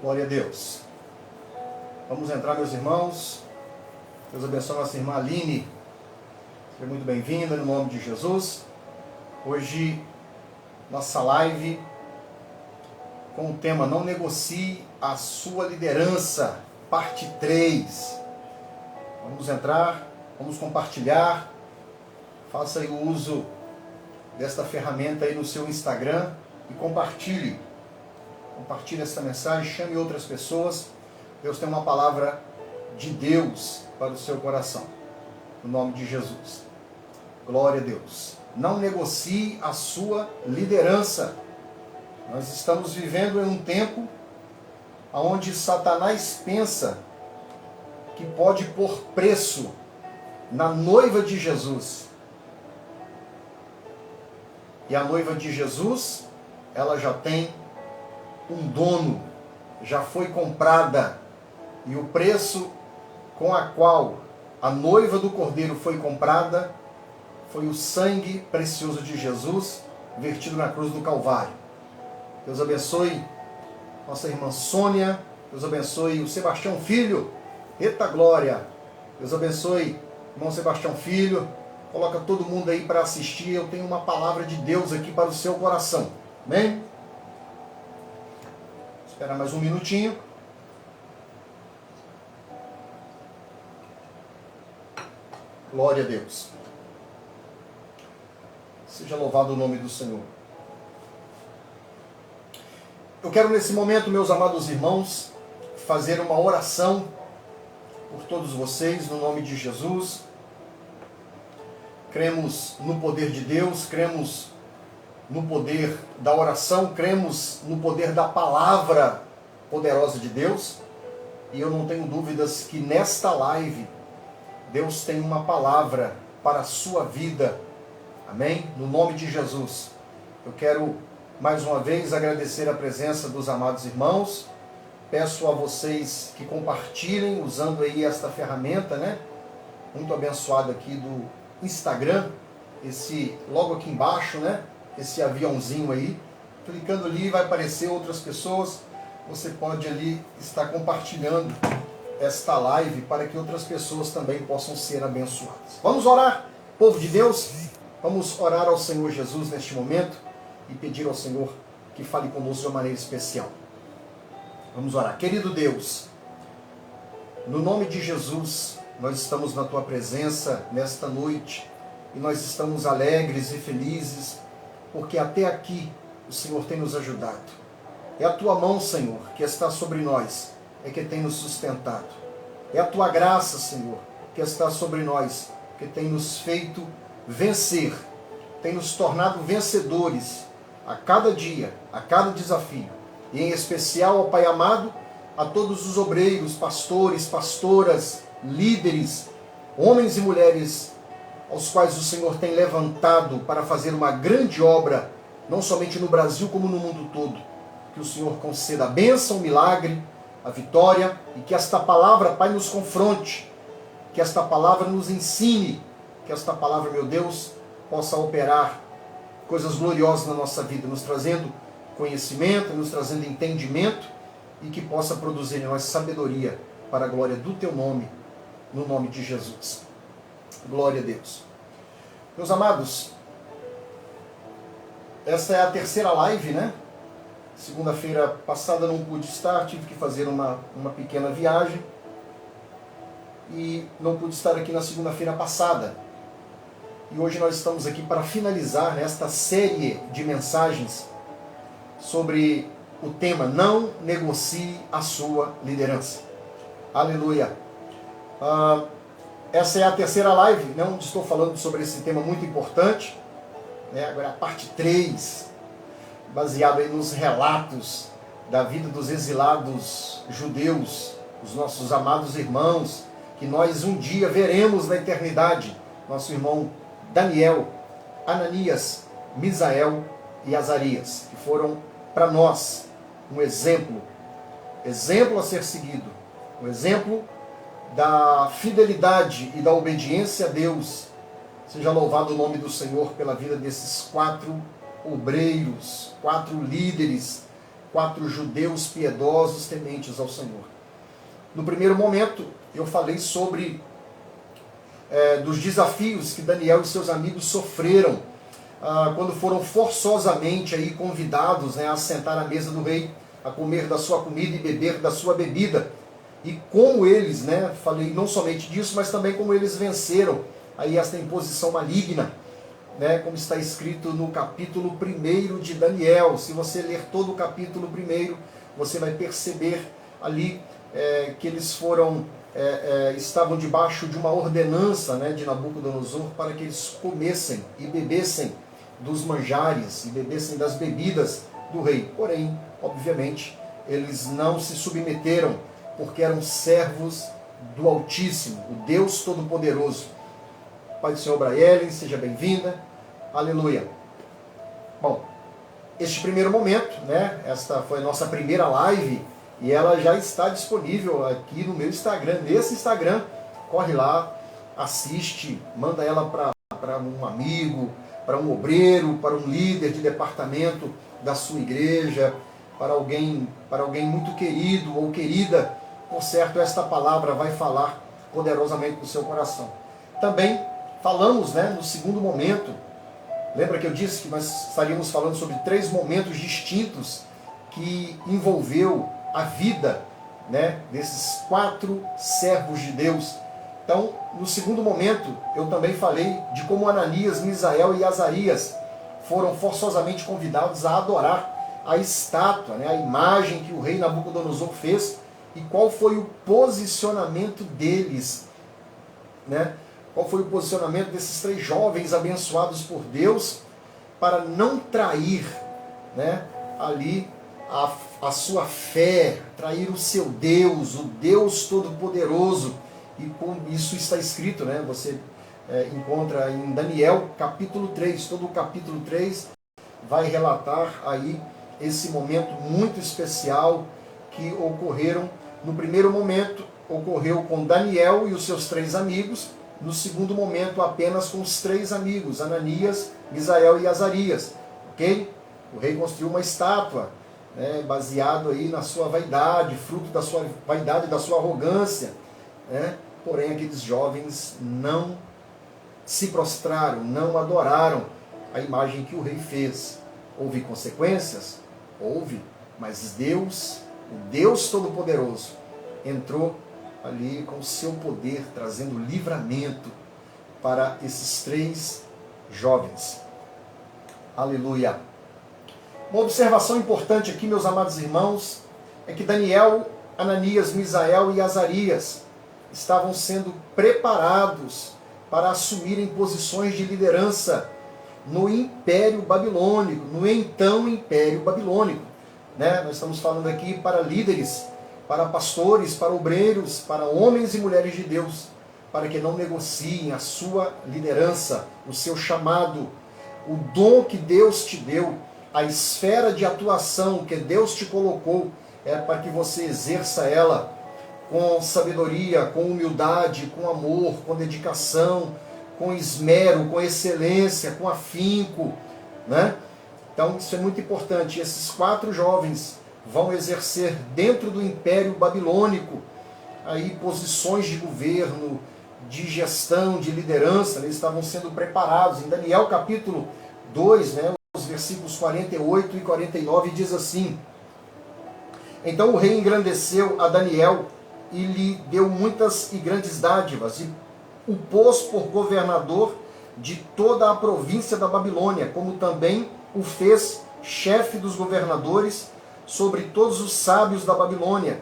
Glória a Deus. Vamos entrar, meus irmãos. Deus abençoe a nossa irmã Aline. Seja muito bem-vinda, no nome de Jesus. Hoje, nossa live com o tema Não Negocie a Sua Liderança, parte 3. Vamos entrar, vamos compartilhar. Faça aí o uso desta ferramenta aí no seu Instagram e compartilhe. Compartilhe essa mensagem, chame outras pessoas. Deus tem uma palavra de Deus para o seu coração. No nome de Jesus. Glória a Deus. Não negocie a sua liderança. Nós estamos vivendo em um tempo onde Satanás pensa que pode pôr preço na noiva de Jesus. E a noiva de Jesus, ela já tem um dono, já foi comprada. E o preço com a qual a noiva do Cordeiro foi comprada foi o sangue precioso de Jesus vertido na cruz do Calvário. Deus abençoe nossa irmã Sônia. Deus abençoe o Sebastião Filho. Eita glória! Deus abençoe irmão Sebastião Filho. Coloca todo mundo aí para assistir. Eu tenho uma palavra de Deus aqui para o seu coração. Amém? Espera mais um minutinho. Glória a Deus. Seja louvado o nome do Senhor. Eu quero nesse momento, meus amados irmãos, fazer uma oração por todos vocês, no nome de Jesus. Cremos no poder de Deus, cremos no poder da oração, cremos no poder da palavra poderosa de Deus. E eu não tenho dúvidas que nesta live, Deus tem uma palavra para a sua vida. Amém? No nome de Jesus. Eu quero mais uma vez agradecer a presença dos amados irmãos. Peço a vocês que compartilhem usando aí esta ferramenta, né? Muito abençoada aqui do Instagram. Esse logo aqui embaixo, né? Esse aviãozinho aí. Clicando ali vai aparecer outras pessoas. Você pode ali estar compartilhando esta live para que outras pessoas também possam ser abençoadas. Vamos orar, povo de Deus? Vamos orar ao Senhor Jesus neste momento e pedir ao Senhor que fale conosco de uma maneira especial. Vamos orar. Querido Deus, no nome de Jesus, nós estamos na Tua presença nesta noite e nós estamos alegres e felizes porque até aqui o Senhor tem nos ajudado. É a Tua mão, Senhor, que está sobre nós, é que tem nos sustentado. É a Tua graça, Senhor, que está sobre nós, que tem nos feito vencer, tem nos tornado vencedores a cada dia, a cada desafio. E em especial, ó Pai amado, a todos os obreiros, pastores, pastoras, líderes, homens e mulheres, aos quais o Senhor tem levantado para fazer uma grande obra, não somente no Brasil, como no mundo todo. Que o Senhor conceda a bênção, o milagre, a vitória, e que esta palavra, Pai, nos confronte, que esta palavra nos ensine, que esta palavra, meu Deus, possa operar coisas gloriosas na nossa vida, nos trazendo conhecimento, nos trazendo entendimento, e que possa produzir em nós sabedoria para a glória do Teu nome, no nome de Jesus. Glória a Deus. Meus amados, essa é a terceira live, né? Segunda-feira passada não pude estar, tive que fazer uma pequena viagem e não pude estar aqui na segunda-feira passada. E hoje nós estamos aqui para finalizar esta série de mensagens sobre o tema Não Negocie a Sua Liderança. Aleluia! Essa é a terceira live, né, onde estou falando sobre esse tema muito importante. Né, agora a parte 3. Baseado aí nos relatos da vida dos exilados judeus, os nossos amados irmãos, que nós um dia veremos na eternidade, nosso irmão Daniel, Ananias, Misael e Azarias, que foram para nós um exemplo a ser seguido, um exemplo da fidelidade e da obediência a Deus. Seja louvado o nome do Senhor pela vida desses 4 obreiros, 4 líderes 4 judeus piedosos tementes ao Senhor. No primeiro momento, eu falei sobre dos desafios que Daniel e seus amigos sofreram quando foram forçosamente aí convidados, né, a sentar à mesa do rei, a comer da sua comida e beber da sua bebida. E como eles, né, falei não somente disso, mas também como eles venceram aí esta imposição maligna, né, como está escrito no capítulo 1 de Daniel. Se você ler todo o capítulo 1, você vai perceber ali que eles estavam debaixo de uma ordenança, né, de Nabucodonosor para que eles comessem e bebessem dos manjares e bebessem das bebidas do rei. Porém, obviamente, eles não se submeteram, porque eram servos do Altíssimo, o Deus Todo-Poderoso. Pai do Senhor Braellen, seja bem-vinda. Aleluia. Bom, este primeiro momento, né, esta foi a nossa primeira live, e ela já está disponível aqui no meu Instagram, nesse Instagram. Corre lá, assiste, manda ela para um amigo, para um obreiro, para um líder de departamento da sua igreja, para alguém muito querido ou querida. Por certo, esta palavra vai falar poderosamente no seu coração. Também falamos, né, no segundo momento, lembra que eu disse que nós estaríamos falando sobre 3 momentos distintos que envolveu a vida, né, desses 4 servos de Deus. Então, no segundo momento, eu também falei de como Ananias, Misael e Azarias foram forçosamente convidados a adorar a estátua, né, a imagem que o rei Nabucodonosor fez, e qual foi o posicionamento deles, né? Qual foi o posicionamento desses 3 jovens abençoados por Deus para não trair, né, ali a sua fé, trair o seu Deus, o Deus Todo-Poderoso. E como isso está escrito, né, você encontra em Daniel capítulo 3, todo o capítulo 3 vai relatar aí esse momento muito especial que ocorreram. No primeiro momento ocorreu com Daniel e os seus 3 amigos, no segundo momento apenas com os 3 amigos, Ananias, Misael e Azarias. Ok? O rei construiu uma estátua, né, baseado aí na sua vaidade, fruto da sua vaidade e da sua arrogância, né? Porém aqueles jovens não se prostraram, não adoraram a imagem que o rei fez. Houve consequências? Houve, mas Deus, o Deus Todo-Poderoso, entrou ali com o seu poder, trazendo livramento para esses 3 jovens. Aleluia. Uma observação importante aqui, meus amados irmãos, é que Daniel, Ananias, Misael e Azarias estavam sendo preparados para assumirem posições de liderança no Império Babilônico, no então Império Babilônico. Né? Nós estamos falando aqui para líderes, para pastores, para obreiros, para homens e mulheres de Deus, para que não negociem a sua liderança, o seu chamado, o dom que Deus te deu, a esfera de atuação que Deus te colocou, para que você exerça ela com sabedoria, com humildade, com amor, com dedicação, com esmero, com excelência, com afinco, né? Então isso é muito importante. Esses 4 jovens vão exercer dentro do Império Babilônico aí posições de governo, de gestão, de liderança. Eles estavam sendo preparados. Em Daniel capítulo 2, né, os versículos 48 e 49 diz assim: Então o rei engrandeceu a Daniel e lhe deu muitas e grandes dádivas, e o pôs por governador de toda a província da Babilônia, como também o fez chefe dos governadores sobre todos os sábios da Babilônia.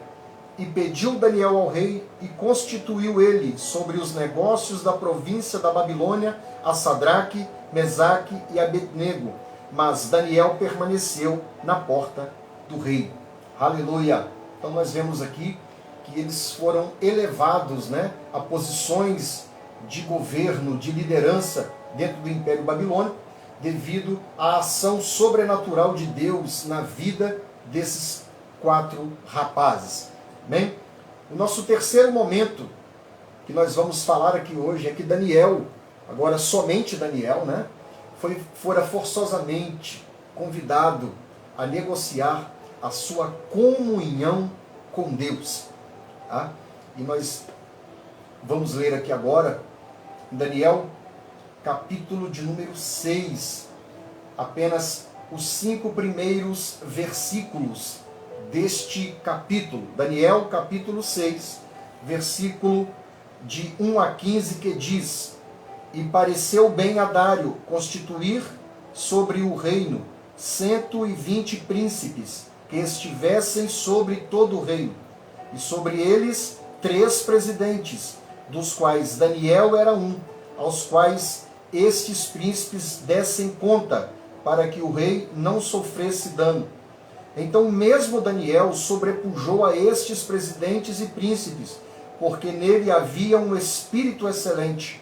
E pediu Daniel ao rei, e constituiu ele sobre os negócios da província da Babilônia a Sadraque, Mesaque e Abednego. Mas Daniel permaneceu na porta do rei. Aleluia! Então nós vemos aqui que eles foram elevados, né, a posições de governo, de liderança dentro do Império Babilônico, devido à ação sobrenatural de Deus na vida desses 4 rapazes. Amém? O nosso terceiro momento que nós vamos falar aqui hoje é que Daniel, agora somente Daniel, né, fora forçosamente convidado a negociar a sua comunhão com Deus. Tá? E nós vamos ler aqui agora, Daniel, capítulo de número 6, apenas os 5 primeiros versículos deste capítulo. Daniel, capítulo 6, versículo de 1 a 15, que diz: E pareceu bem a Dário constituir sobre o reino 120 príncipes, que estivessem sobre todo o reino, e sobre eles 3 presidentes, dos quais Daniel era um, aos quais estes príncipes dessem conta, para que o rei não sofresse dano. Então mesmo Daniel sobrepujou a estes presidentes e príncipes, porque nele havia um espírito excelente.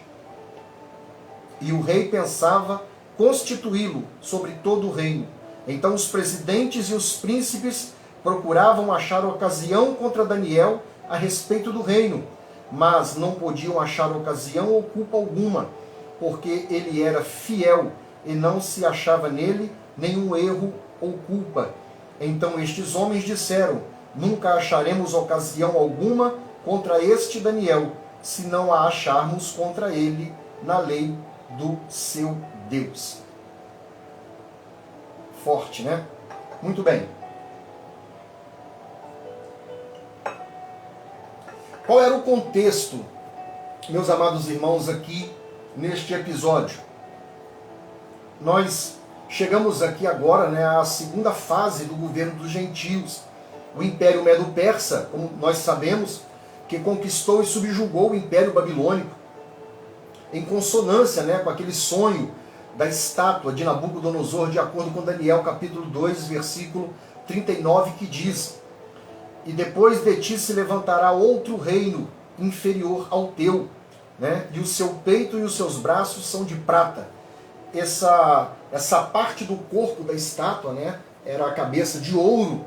E o rei pensava constituí-lo sobre todo o reino. Então os presidentes e os príncipes procuravam achar ocasião contra Daniel a respeito do reino, mas não podiam achar ocasião ou culpa alguma, porque ele era fiel e não se achava nele nenhum erro ou culpa. Então estes homens disseram: Nunca acharemos ocasião alguma contra este Daniel, se não a acharmos contra ele na lei do seu Deus. Forte, né? Muito bem. Qual era o contexto, meus amados irmãos, aqui neste episódio? Nós chegamos aqui agora, né, à segunda fase do governo dos gentios. O Império Medo-Persa, como nós sabemos, que conquistou e subjugou o Império Babilônico, em consonância, né, com aquele sonho da estátua de Nabucodonosor, de acordo com Daniel capítulo 2, versículo 39, que diz: E depois de ti se levantará outro reino inferior ao teu, né, e o seu peito e os seus braços são de prata. Essa parte do corpo da estátua, né, era a cabeça de ouro,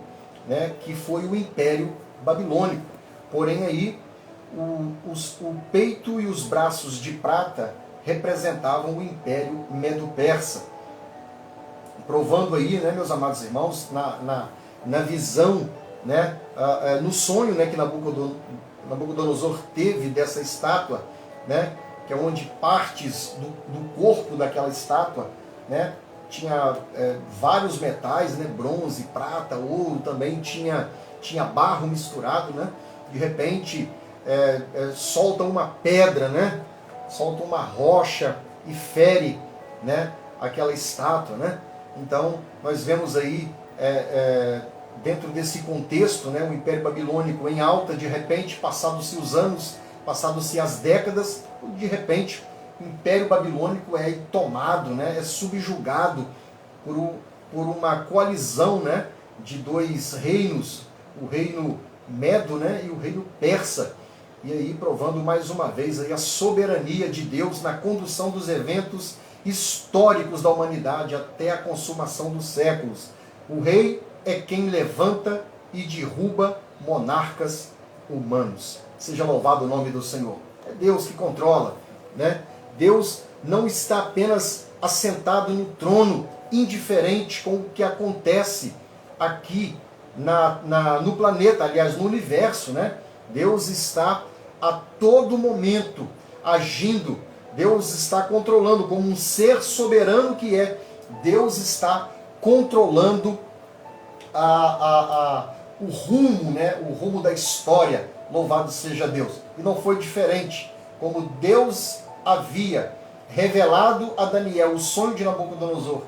né, que foi o Império Babilônico. Porém aí o peito e os braços de prata representavam o Império Medo-Persa. Provando aí, né, meus amados irmãos, na visão, né, no sonho, né, que Nabucodonosor teve dessa estátua, né, que é onde partes do corpo daquela estátua, né, tinha vários metais, né, bronze, prata, ouro, também tinha barro misturado, né, de repente solta uma pedra, né, solta uma rocha e fere, né, aquela estátua, né. Então nós vemos aí dentro desse contexto, né, o Império Babilônico em alta, de repente, passados-se os anos, passados-se as décadas, de repente o Império Babilônico é tomado, né, é subjugado por uma coalizão, né, de 2 reinos, o reino Medo, né, e o reino Persa. E aí provando mais uma vez aí a soberania de Deus na condução dos eventos históricos da humanidade até a consumação dos séculos. O rei é quem levanta e derruba monarcas humanos. Seja louvado o nome do Senhor. É Deus que controla, né? Deus não está apenas assentado no trono, indiferente com o que acontece aqui no planeta, aliás, no universo, né? Deus está a todo momento agindo. Deus está controlando, como um ser soberano que é. Deus está controlando o rumo, né? O rumo da história. Louvado seja Deus. E não foi diferente. Como Deus havia revelado a Daniel o sonho de Nabucodonosor,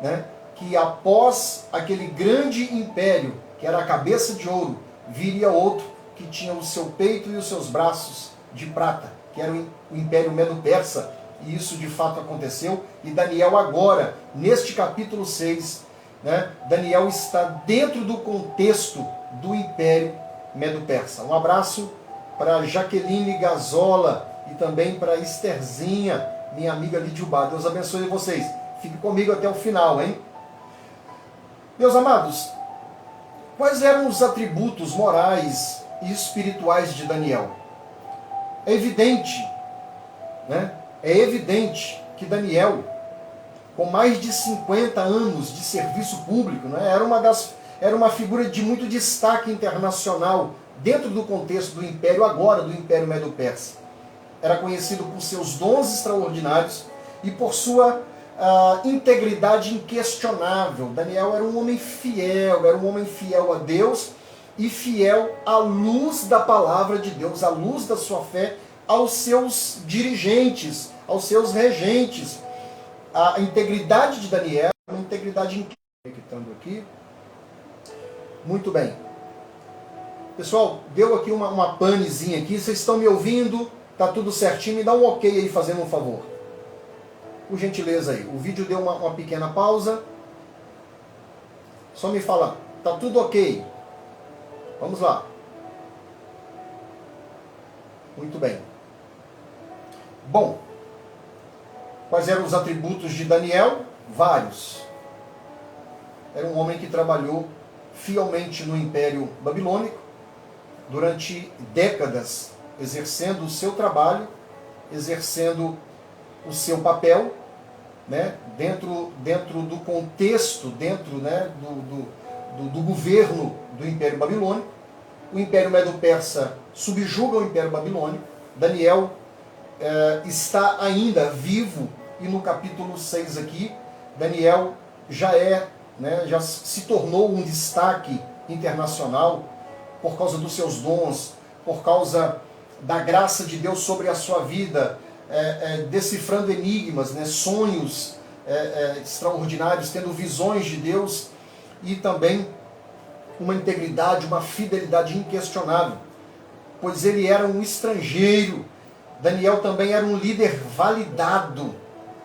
né? Que após aquele grande império, que era a cabeça de ouro, viria outro que tinha o seu peito e os seus braços de prata, que era o Império Medo-Persa, e isso de fato aconteceu. E Daniel agora, neste capítulo 6, né, Daniel está dentro do contexto do Império Medo-Persa. Um abraço para Jaqueline Gazola e também para Estherzinha, minha amiga Lidiubá. Deus abençoe vocês. Fique comigo até o final, hein? Meus amados, quais eram os atributos morais e espirituais de Daniel? É evidente, né? É evidente que Daniel, com mais de 50 anos de serviço público, né, era uma era uma figura de muito destaque internacional dentro do contexto do Império, agora do Império Medo-Persa. Era conhecido por seus dons extraordinários e por sua integridade inquestionável. Daniel era um homem fiel a Deus e fiel à luz da palavra de Deus, à luz da sua fé, aos seus dirigentes, aos seus regentes. A integridade de Daniel é uma integridade inquestionável. Aqui. Muito bem. Pessoal, deu aqui uma panezinha aqui, vocês estão me ouvindo? Tá tudo certinho? Me dá um ok aí, fazendo um favor. Por gentileza aí. O vídeo deu uma pequena pausa. Só me fala, tá tudo ok? Vamos lá. Muito bem. Bom, quais eram os atributos de Daniel? Vários. Era um homem que trabalhou fielmente no Império Babilônico durante décadas, exercendo o seu trabalho, exercendo o seu papel, né, dentro do contexto, dentro, né, do governo do Império Babilônico. O Império Medo-Persa subjuga o Império Babilônico. Daniel está ainda vivo, e no capítulo 6 aqui, Daniel já já se tornou um destaque internacional por causa dos seus dons, por causa da graça de Deus sobre a sua vida, decifrando enigmas, né, sonhos extraordinários, tendo visões de Deus e também uma integridade, uma fidelidade inquestionável, pois ele era um estrangeiro. Daniel também era um líder validado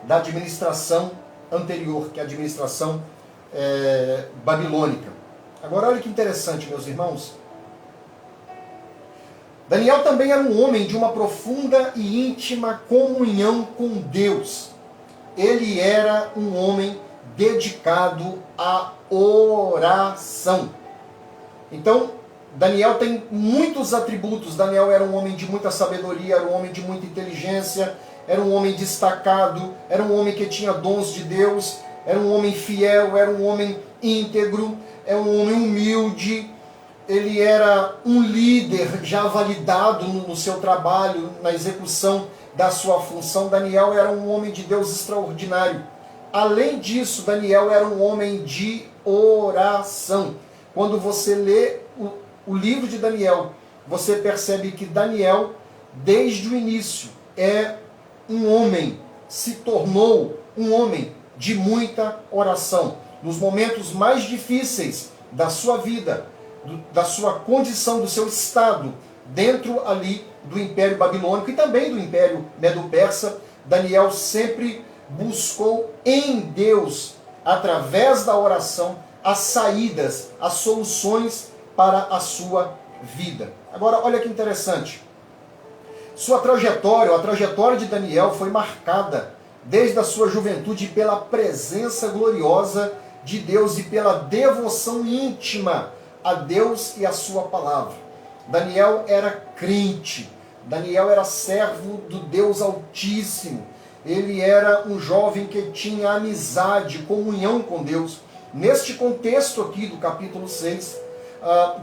da administração anterior, que é a administração babilônica. Agora olha que interessante, meus irmãos. Daniel também era um homem de uma profunda e íntima comunhão com Deus. Ele era um homem dedicado à oração. Então, Daniel tem muitos atributos. Daniel era um homem de muita sabedoria, era um homem de muita inteligência, era um homem destacado, era um homem que tinha dons de Deus, era um homem fiel, era um homem íntegro, era um homem humilde. Ele era um líder já validado no seu trabalho, na execução da sua função. Daniel era um homem de Deus extraordinário. Além disso, Daniel era um homem de oração. Quando você lê o livro de Daniel, você percebe que Daniel, desde o início, se tornou um homem de muita oração. Nos momentos mais difíceis da sua vida, da sua condição, do seu estado, dentro ali do Império Babilônico e também do Império Medo-Persa, Daniel sempre buscou em Deus, através da oração, as saídas, as soluções para a sua vida. Agora, olha que interessante. Sua trajetória, a trajetória de Daniel foi marcada desde a sua juventude pela presença gloriosa de Deus e pela devoção íntima a Deus e a sua palavra. Daniel era crente, Daniel era servo do Deus Altíssimo. Ele era um jovem que tinha amizade, comunhão com Deus. Neste contexto aqui do capítulo 6,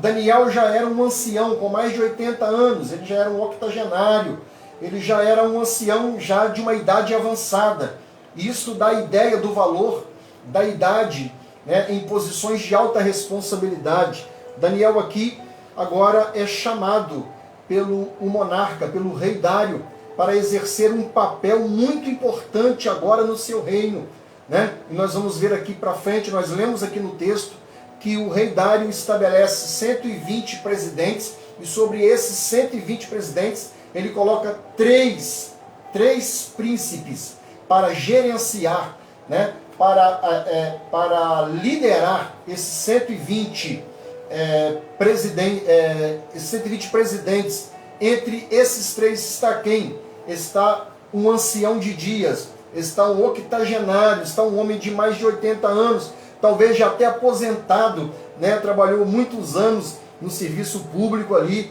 Daniel já era um ancião com mais de 80 anos, ele já era um octogenário, ele já era um ancião já de uma idade avançada. Isso dá a ideia do valor da idade, né, em posições de alta responsabilidade. Daniel aqui agora é chamado pelo monarca, pelo rei Dário, para exercer um papel muito importante agora no seu reino, né? E nós vamos ver aqui para frente, nós lemos aqui no texto, que o rei Dário estabelece 120 presidentes, e sobre esses 120 presidentes, ele coloca três príncipes para gerenciar, né? Para liderar esses 120 presidentes. Entre esses três está quem? Está um ancião de dias, está um octogenário, está um homem de mais de 80 anos, talvez já até aposentado, né? Trabalhou muitos anos no serviço público ali,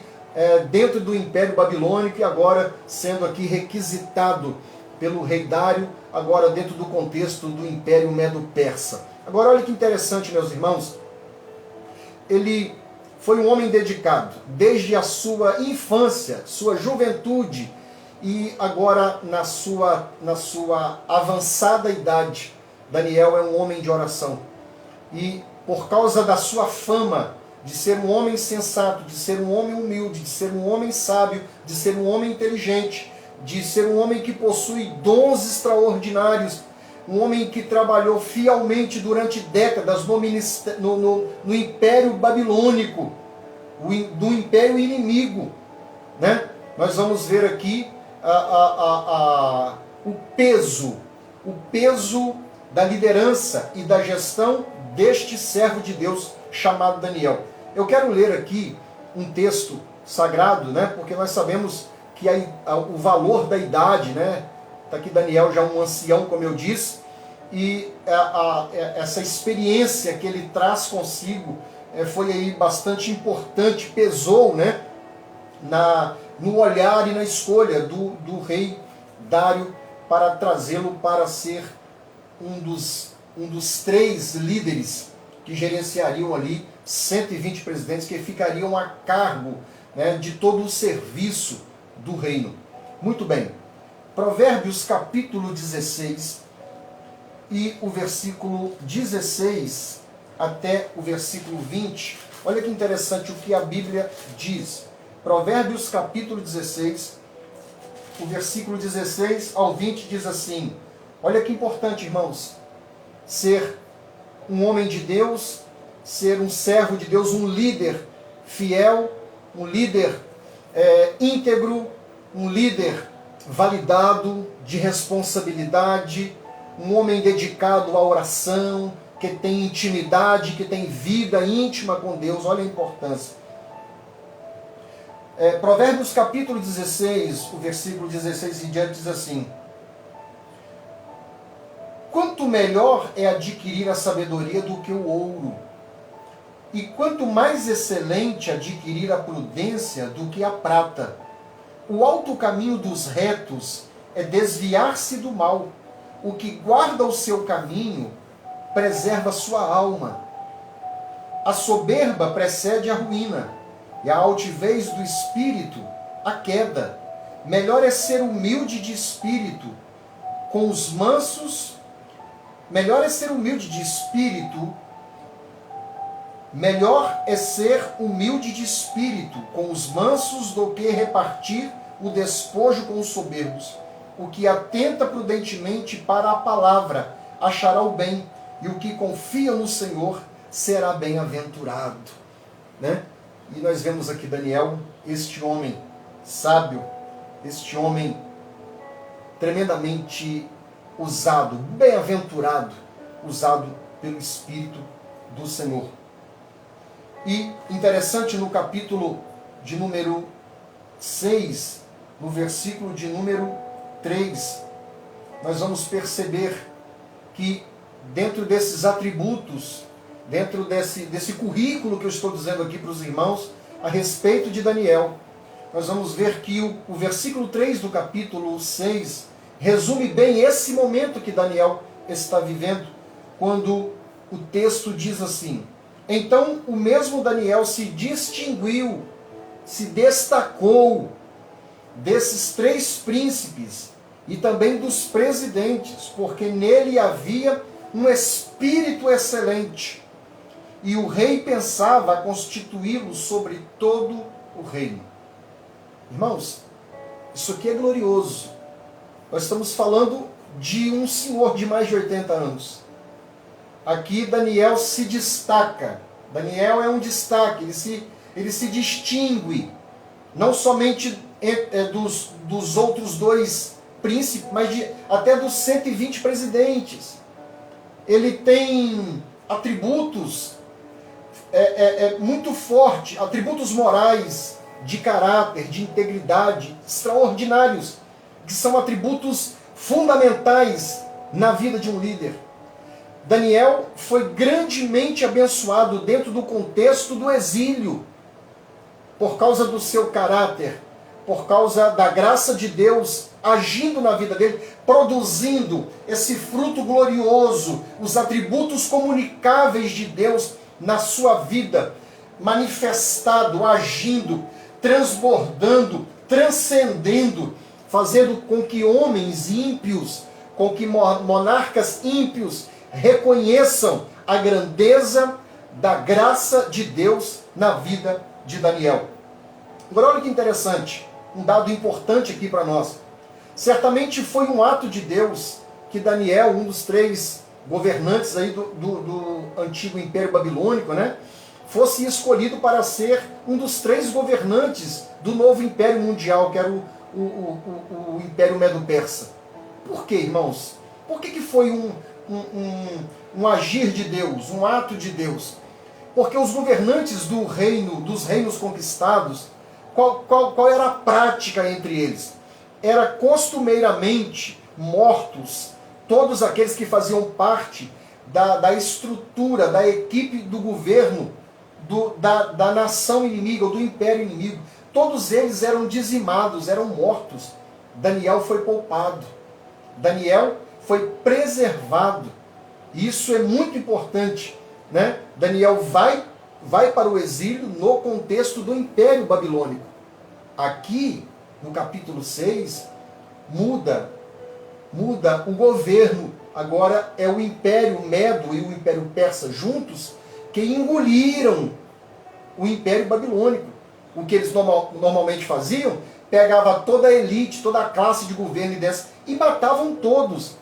dentro do Império Babilônico, e agora sendo aqui requisitado pelo rei Dário, agora dentro do contexto do Império Medo-Persa. Agora olha que interessante, meus irmãos. ele foi um homem dedicado, desde a sua infância, sua juventude, e agora na sua avançada idade. Daniel é um homem de oração. E por causa da sua fama de ser um homem sensato, de ser um homem humilde, de ser um homem sábio, de ser um homem inteligente, de ser um homem que possui dons extraordinários, um homem que trabalhou fielmente durante décadas no Império Babilônico, do Império inimigo, né? Nós vamos ver aqui o peso da liderança e da gestão deste servo de Deus chamado Daniel. Eu quero ler aqui um texto sagrado, né? Porque nós sabemos que o valor da idade, né? Está aqui Daniel, já um ancião, como eu disse, e essa experiência que ele traz consigo foi aí bastante importante, pesou, né? No olhar e na escolha do rei Dário para trazê-lo para ser um dos 3 líderes que gerenciariam ali 120 presidentes que ficariam a cargo, né, de todo o serviço do reino. Muito bem. Provérbios capítulo 16 e o versículo 16 até o versículo 20. Olha que interessante o que a Bíblia diz. Provérbios capítulo 16, o versículo 16 ao 20 diz assim: olha que importante, irmãos, ser um homem de Deus, ser um servo de Deus, um líder fiel, um líder íntegro, um líder validado, de responsabilidade, um homem dedicado à oração, que tem intimidade, que tem vida íntima com Deus. Olha a importância. Provérbios capítulo 16, o versículo 16 em diante diz assim: quanto melhor é adquirir a sabedoria do que o ouro, e quanto mais excelente adquirir a prudência do que a prata. O alto caminho dos retos é desviar-se do mal. O que guarda o seu caminho preserva sua alma. A soberba precede a ruína, e a altivez do espírito a queda. Melhor é ser humilde de espírito com os mansos. Melhor é ser humilde de espírito. Melhor é ser humilde de espírito com os mansos do que repartir o despojo com os soberbos. O que atenta prudentemente para a palavra achará o bem, e o que confia no Senhor será bem-aventurado. Né? E nós vemos aqui Daniel, este homem sábio, este homem tremendamente usado, bem-aventurado, usado pelo Espírito do Senhor. E interessante, no capítulo de número 6, no versículo de número 3, nós vamos perceber que dentro desses atributos, dentro desse currículo que eu estou dizendo aqui para os irmãos, a respeito de Daniel, nós vamos ver que o versículo 3 do capítulo 6 resume bem esse momento que Daniel está vivendo, quando o texto diz assim: então o mesmo Daniel se distinguiu, se destacou desses 3 príncipes e também dos presidentes, porque nele havia um espírito excelente, e o rei pensava constituí-lo sobre todo o reino. Irmãos, isso aqui é glorioso. Nós estamos falando de um senhor de mais de 80 anos. Aqui Daniel se destaca. Daniel é um destaque, ele se distingue, não somente dos outros 2 príncipes, mas até dos 120 presidentes. Ele tem atributos muito fortes, atributos morais, de caráter, de integridade, extraordinários, que são atributos fundamentais na vida de um líder. Daniel foi grandemente abençoado dentro do contexto do exílio, por causa do seu caráter, por causa da graça de Deus agindo na vida dele, produzindo esse fruto glorioso, os atributos comunicáveis de Deus na sua vida. manifestado, agindo, transbordando, transcendendo, fazendo com que homens ímpios, com que monarcas ímpios reconheçam a grandeza da graça de Deus na vida de Daniel. Agora olha que interessante, um dado importante aqui para nós. Certamente foi um ato de Deus que Daniel, um dos 3 governantes aí do antigo Império Babilônico, né, fosse escolhido para ser um dos 3 governantes do novo Império Mundial, que era o Império Medo-Persa. Por quê, irmãos? Por que foi um agir de Deus, um ato de Deus? Porque os governantes dos reinos conquistados, qual era a prática entre eles? Era costumeiramente mortos todos aqueles que faziam parte da estrutura, da equipe do governo, da nação inimiga, ou do império inimigo. Todos eles eram dizimados, eram mortos. Daniel foi poupado. Daniel foi preservado. Isso é muito importante, né? Daniel vai para o exílio no contexto do Império Babilônico. Aqui, no capítulo 6, muda o governo. Agora é o Império Medo e o Império Persa juntos que engoliram o Império Babilônico. O que eles normalmente faziam, pegava toda a elite, toda a classe de governo e matavam todos.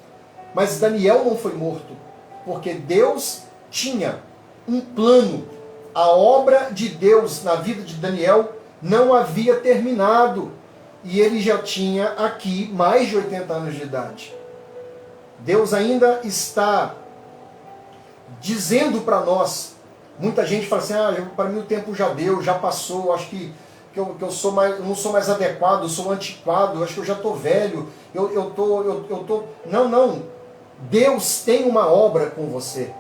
Mas Daniel não foi morto, porque Deus tinha um plano. A obra de Deus na vida de Daniel não havia terminado. E ele já tinha aqui mais de 80 anos de idade. Deus ainda está dizendo para nós. Muita gente fala assim, para mim o tempo já deu, já passou, acho que eu não sou mais adequado, eu sou antiquado, acho que eu já estou velho, eu tô... Não. Deus tem uma obra com você.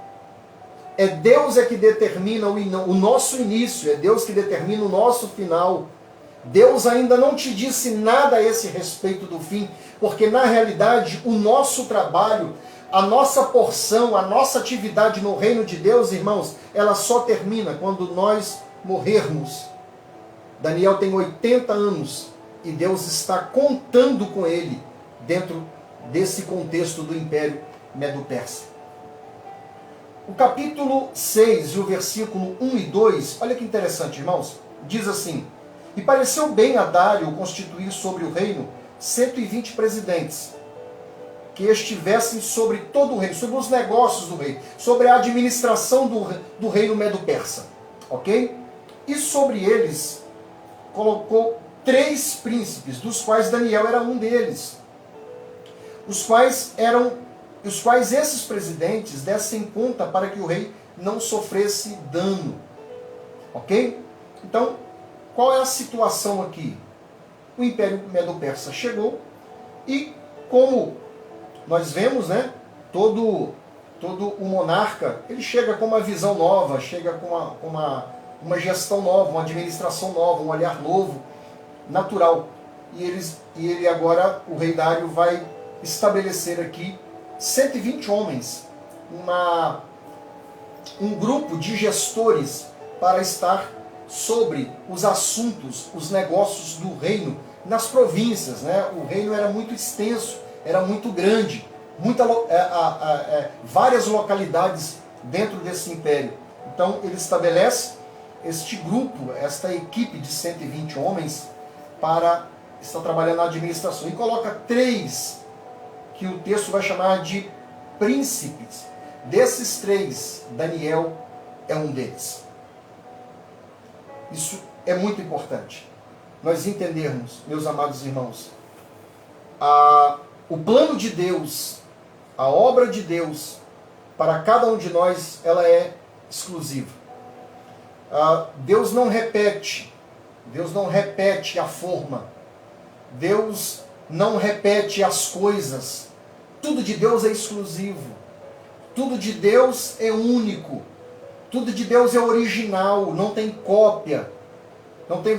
É Deus que determina o nosso início, é Deus que determina o nosso final. Deus ainda não te disse nada a esse respeito do fim, porque na realidade o nosso trabalho, a nossa porção, a nossa atividade no reino de Deus, irmãos, ela só termina quando nós morrermos. Daniel tem 80 anos e Deus está contando com ele dentro desse contexto do Império Medo-Persa. O capítulo 6 e o versículo 1 e 2, olha que interessante, irmãos, diz assim: E pareceu bem a Dário constituir sobre o reino 120 presidentes, que estivessem sobre todo o reino, sobre os negócios do reino, sobre a administração do reino Medo-Persa. Ok? E sobre eles colocou 3 príncipes, dos quais Daniel era um deles, os quais esses presidentes dessem conta para que o rei não sofresse dano. Ok? Então, qual é a situação aqui? O Império Medo-Persa chegou e, como nós vemos, né, todo o monarca, ele chega com uma visão nova, chega com uma gestão nova, uma administração nova, um olhar novo, natural. E ele agora, o rei Dário, vai estabelecer aqui 120 homens, um grupo de gestores para estar sobre os assuntos, os negócios do reino, nas províncias, né? O reino era muito extenso, era muito grande, várias localidades dentro desse império. Então ele estabelece este grupo, esta equipe de 120 homens para estar trabalhando na administração. E coloca 3, que o texto vai chamar de príncipes. Desses 3, Daniel é um deles. Isso é muito importante. Nós entendermos, meus amados irmãos, o plano de Deus, a obra de Deus, para cada um de nós, ela é exclusiva. Deus não repete a forma, Deus não repete as coisas. Tudo de Deus é exclusivo, tudo de Deus é único, tudo de Deus é original, não tem cópia, não tem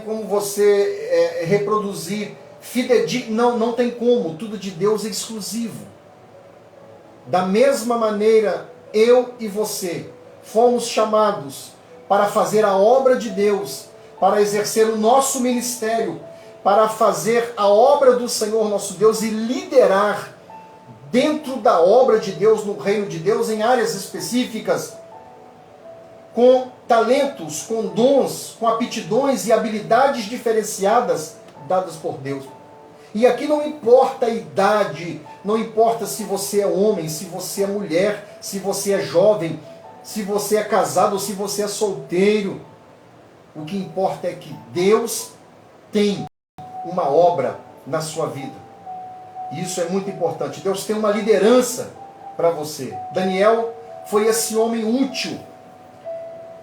como você reproduzir fidedigno, não tem como, tudo de Deus é exclusivo. Da mesma maneira, eu e você fomos chamados para fazer a obra de Deus, para exercer o nosso ministério, para fazer a obra do Senhor nosso Deus e liderar dentro da obra de Deus, no reino de Deus, em áreas específicas, com talentos, com dons, com aptidões e habilidades diferenciadas dadas por Deus. E aqui não importa a idade, não importa se você é homem, se você é mulher, se você é jovem, se você é casado ou se você é solteiro. O que importa é que Deus tem uma obra na sua vida. E isso é muito importante. Deus tem uma liderança para você. Daniel foi esse homem útil.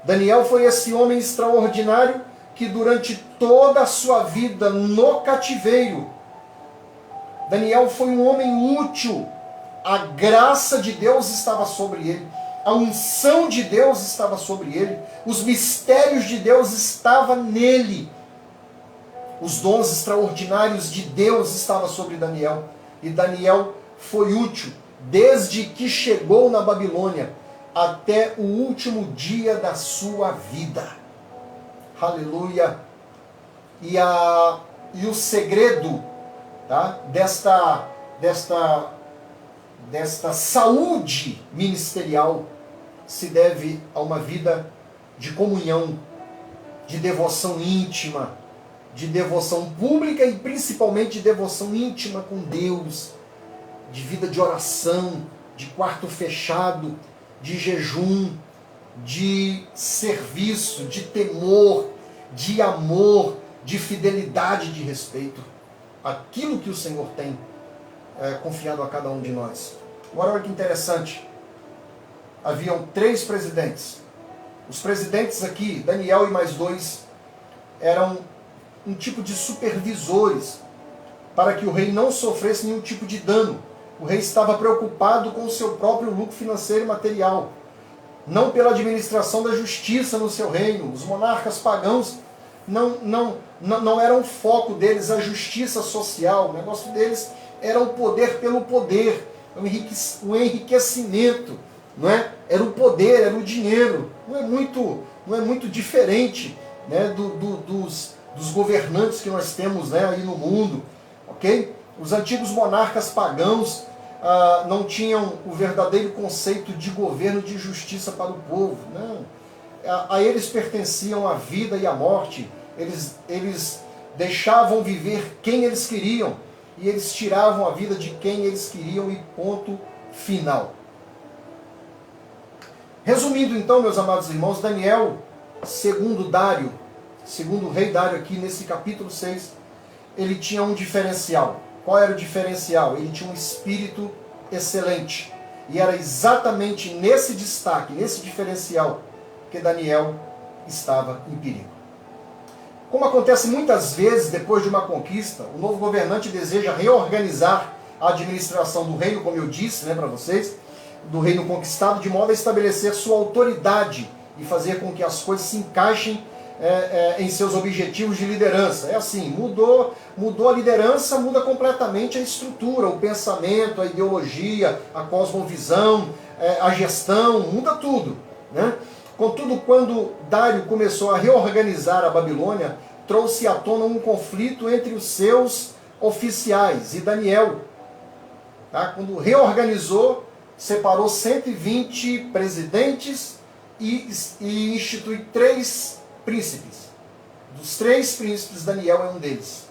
Daniel foi esse homem extraordinário que durante toda a sua vida no cativeiro, Daniel foi um homem útil. A graça de Deus estava sobre ele. A unção de Deus estava sobre ele. Os mistérios de Deus estavam nele. Os dons extraordinários de Deus estavam sobre Daniel. E Daniel foi útil desde que chegou na Babilônia até o último dia da sua vida. Aleluia! E o segredo, tá, desta saúde ministerial se deve a uma vida de comunhão, de devoção íntima, de devoção pública e principalmente de devoção íntima com Deus, de vida de oração, de quarto fechado, de jejum, de serviço, de temor, de amor, de fidelidade, de respeito. Aquilo que o Senhor tem confiado a cada um de nós. Agora, olha que interessante. Haviam 3 presidentes. Os presidentes aqui, Daniel e mais 2, eram um tipo de supervisores para que o rei não sofresse nenhum tipo de dano. O rei estava preocupado com o seu próprio lucro financeiro e material, não pela administração da justiça no seu reino. Os monarcas pagãos não era o foco deles a justiça social. O negócio deles era o poder pelo poder, o enriquecimento, não é? Era o poder, era o dinheiro. Não é muito diferente, né, dos governantes que nós temos, né, aí no mundo, ok? Os antigos monarcas pagãos não tinham o verdadeiro conceito de governo de justiça para o povo. Não. A eles pertenciam a vida e a morte. Eles deixavam viver quem eles queriam e eles tiravam a vida de quem eles queriam e ponto final. Resumindo então, meus amados irmãos, Daniel, segundo o rei Dário aqui nesse capítulo 6, ele tinha um diferencial. Qual era o diferencial? Ele tinha um espírito excelente. E era exatamente nesse destaque, nesse diferencial, que Daniel estava em perigo. Como acontece muitas vezes depois de uma conquista, o novo governante deseja reorganizar a administração do reino, como eu disse, né, para vocês, do reino conquistado, de modo a estabelecer sua autoridade e fazer com que as coisas se encaixem em seus objetivos de liderança. É assim, mudou a liderança, muda completamente a estrutura, o pensamento, a ideologia, a cosmovisão, a gestão, muda tudo, né? Contudo, quando Dário começou a reorganizar a Babilônia, trouxe à tona um conflito entre os seus oficiais e Daniel. Tá? Quando reorganizou, separou 120 presidentes e institui 3 príncipes. Dos 3 príncipes, Daniel é um deles.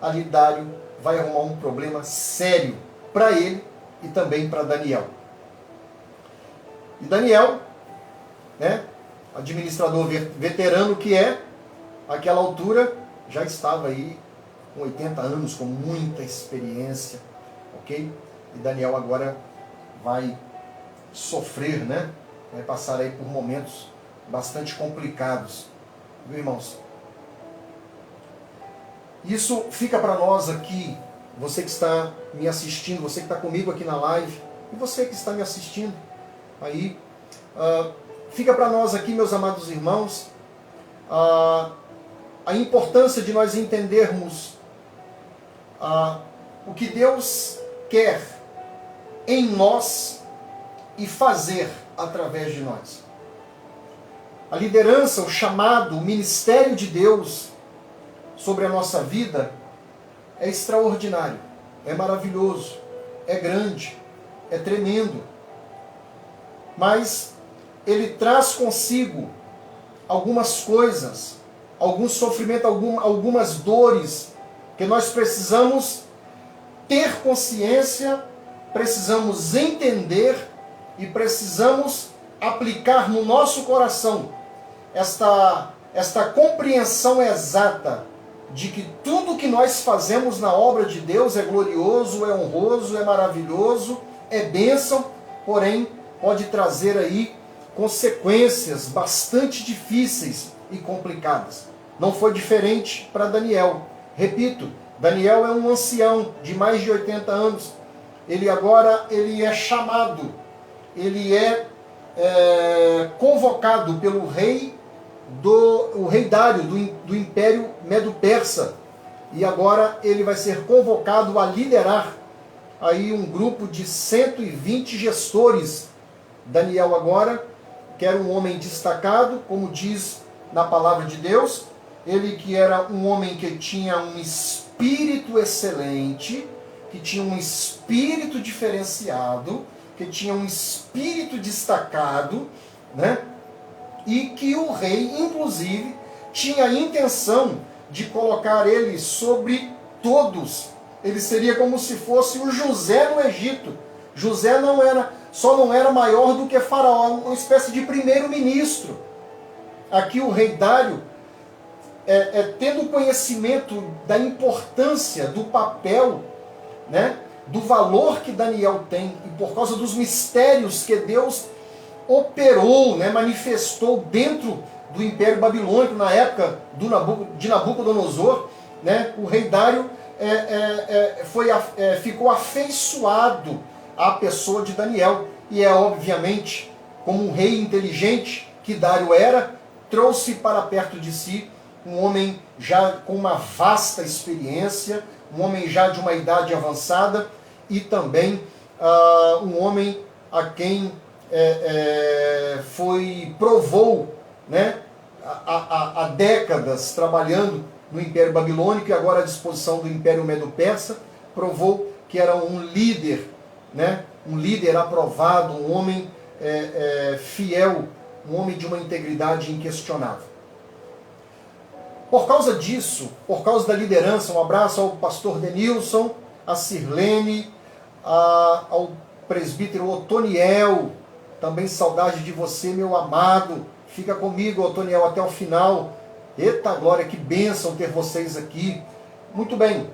Ali Dário vai arrumar um problema sério para ele e também para Daniel. E Daniel, né, administrador veterano que é, àquela altura, já estava aí com 80 anos, com muita experiência, ok? E Daniel agora vai sofrer, né? Vai passar aí por momentos bastante complicados, viu, irmãos? Isso fica para nós aqui, você que está me assistindo, você que está comigo aqui na live, e você que está me assistindo aí, fica para nós aqui, meus amados irmãos, a importância de nós entendermos o que Deus quer em nós e fazer através de nós. A liderança, o chamado, o ministério de Deus sobre a nossa vida é extraordinário, é maravilhoso, é grande, é tremendo. Mas ele traz consigo algumas coisas, algum sofrimento, algumas dores que nós precisamos ter consciência, precisamos entender e precisamos aplicar no nosso coração esta compreensão exata de que tudo que nós fazemos na obra de Deus é glorioso, é honroso, é maravilhoso, é bênção, porém pode trazer aí consequências bastante difíceis e complicadas. Não foi diferente para Daniel. Repito, Daniel é um ancião de mais de 80 anos. Ele é chamado, ele é convocado pelo rei Dário do Império Medo-Persa. E agora ele vai ser convocado a liderar aí um grupo de 120 gestores. Daniel agora, que era um homem destacado, como diz na palavra de Deus, ele que era um homem que tinha um espírito excelente, que tinha um espírito diferenciado, que tinha um espírito destacado, né? E que o rei, inclusive, tinha a intenção de colocar ele sobre todos. Ele seria como se fosse o José no Egito. José só não era maior do que Faraó, uma espécie de primeiro-ministro. Aqui o rei Dário, tendo conhecimento da importância, do papel, né, do valor que Daniel tem, e por causa dos mistérios que Deus operou, né, manifestou dentro do Império Babilônico, na época de Nabucodonosor, né, o rei Dário ficou afeiçoado à pessoa de Daniel. E obviamente, como um rei inteligente que Dário era, trouxe para perto de si um homem já com uma vasta experiência, um homem já de uma idade avançada e também um homem a quem provou, né, há décadas trabalhando no Império Babilônico e agora à disposição do Império Medo-Persa, provou que era um líder, né, um líder aprovado, um homem fiel, um homem de uma integridade inquestionável. Por causa disso, por causa da liderança, um abraço ao pastor Denilson, a Sirlene, ao presbítero Otoniel, também saudade de você, meu amado. Fica comigo, Otoniel, até o final. Eita glória, que bênção ter vocês aqui. Muito bem.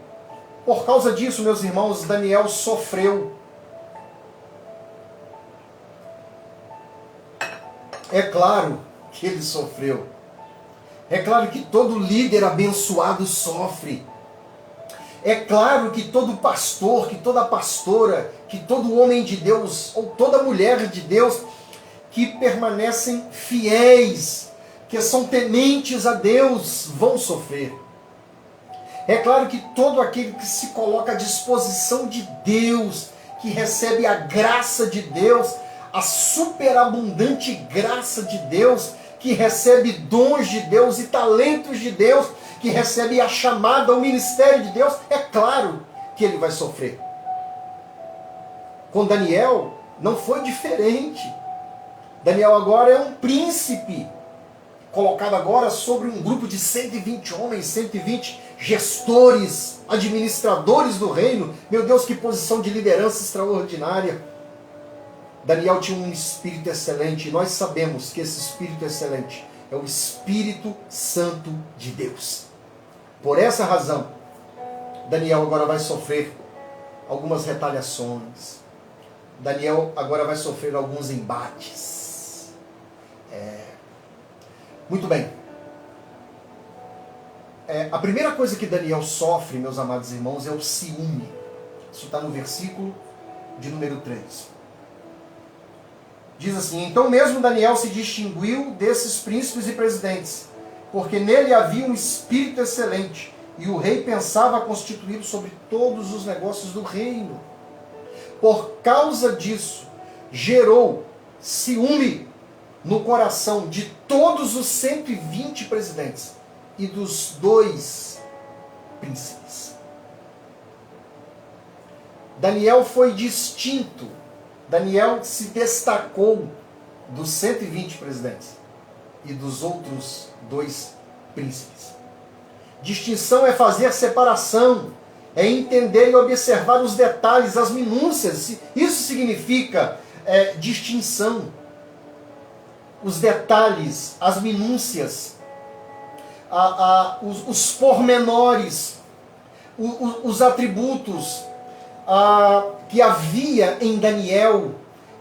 Por causa disso, meus irmãos, Daniel sofreu. É claro que ele sofreu. É claro que todo líder abençoado sofre. É claro que todo pastor, que toda pastora, que todo homem de Deus, ou toda mulher de Deus, que permanecem fiéis, que são tementes a Deus, vão sofrer. É claro que todo aquele que se coloca à disposição de Deus, que recebe a graça de Deus, a superabundante graça de Deus, que recebe dons de Deus e talentos de Deus, que recebe a chamada ao ministério de Deus, é claro que ele vai sofrer. Com Daniel não foi diferente. Daniel agora é um príncipe, colocado agora sobre um grupo de 120 homens, 120 gestores, administradores do reino. Meu Deus, que posição de liderança extraordinária. Daniel tinha um espírito excelente, e nós sabemos que esse espírito excelente é o Espírito Santo de Deus. Por essa razão, Daniel agora vai sofrer algumas retaliações. Daniel agora vai sofrer alguns embates. Muito bem. A primeira coisa que Daniel sofre, meus amados irmãos, é o ciúme. Isso está no versículo de número 3. Diz assim: então mesmo Daniel se distinguiu desses príncipes e presidentes, porque nele havia um espírito excelente, e o rei pensava constituí-lo sobre todos os negócios do reino. Por causa disso, gerou ciúme no coração de todos os 120 presidentes e dos 2 príncipes. Daniel foi distinto. Daniel se destacou dos 120 presidentes e dos outros 2 príncipes. Distinção é fazer separação, é entender e observar os detalhes, as minúcias. Isso significa distinção. Os detalhes, as minúcias, os pormenores, os atributos que havia em Daniel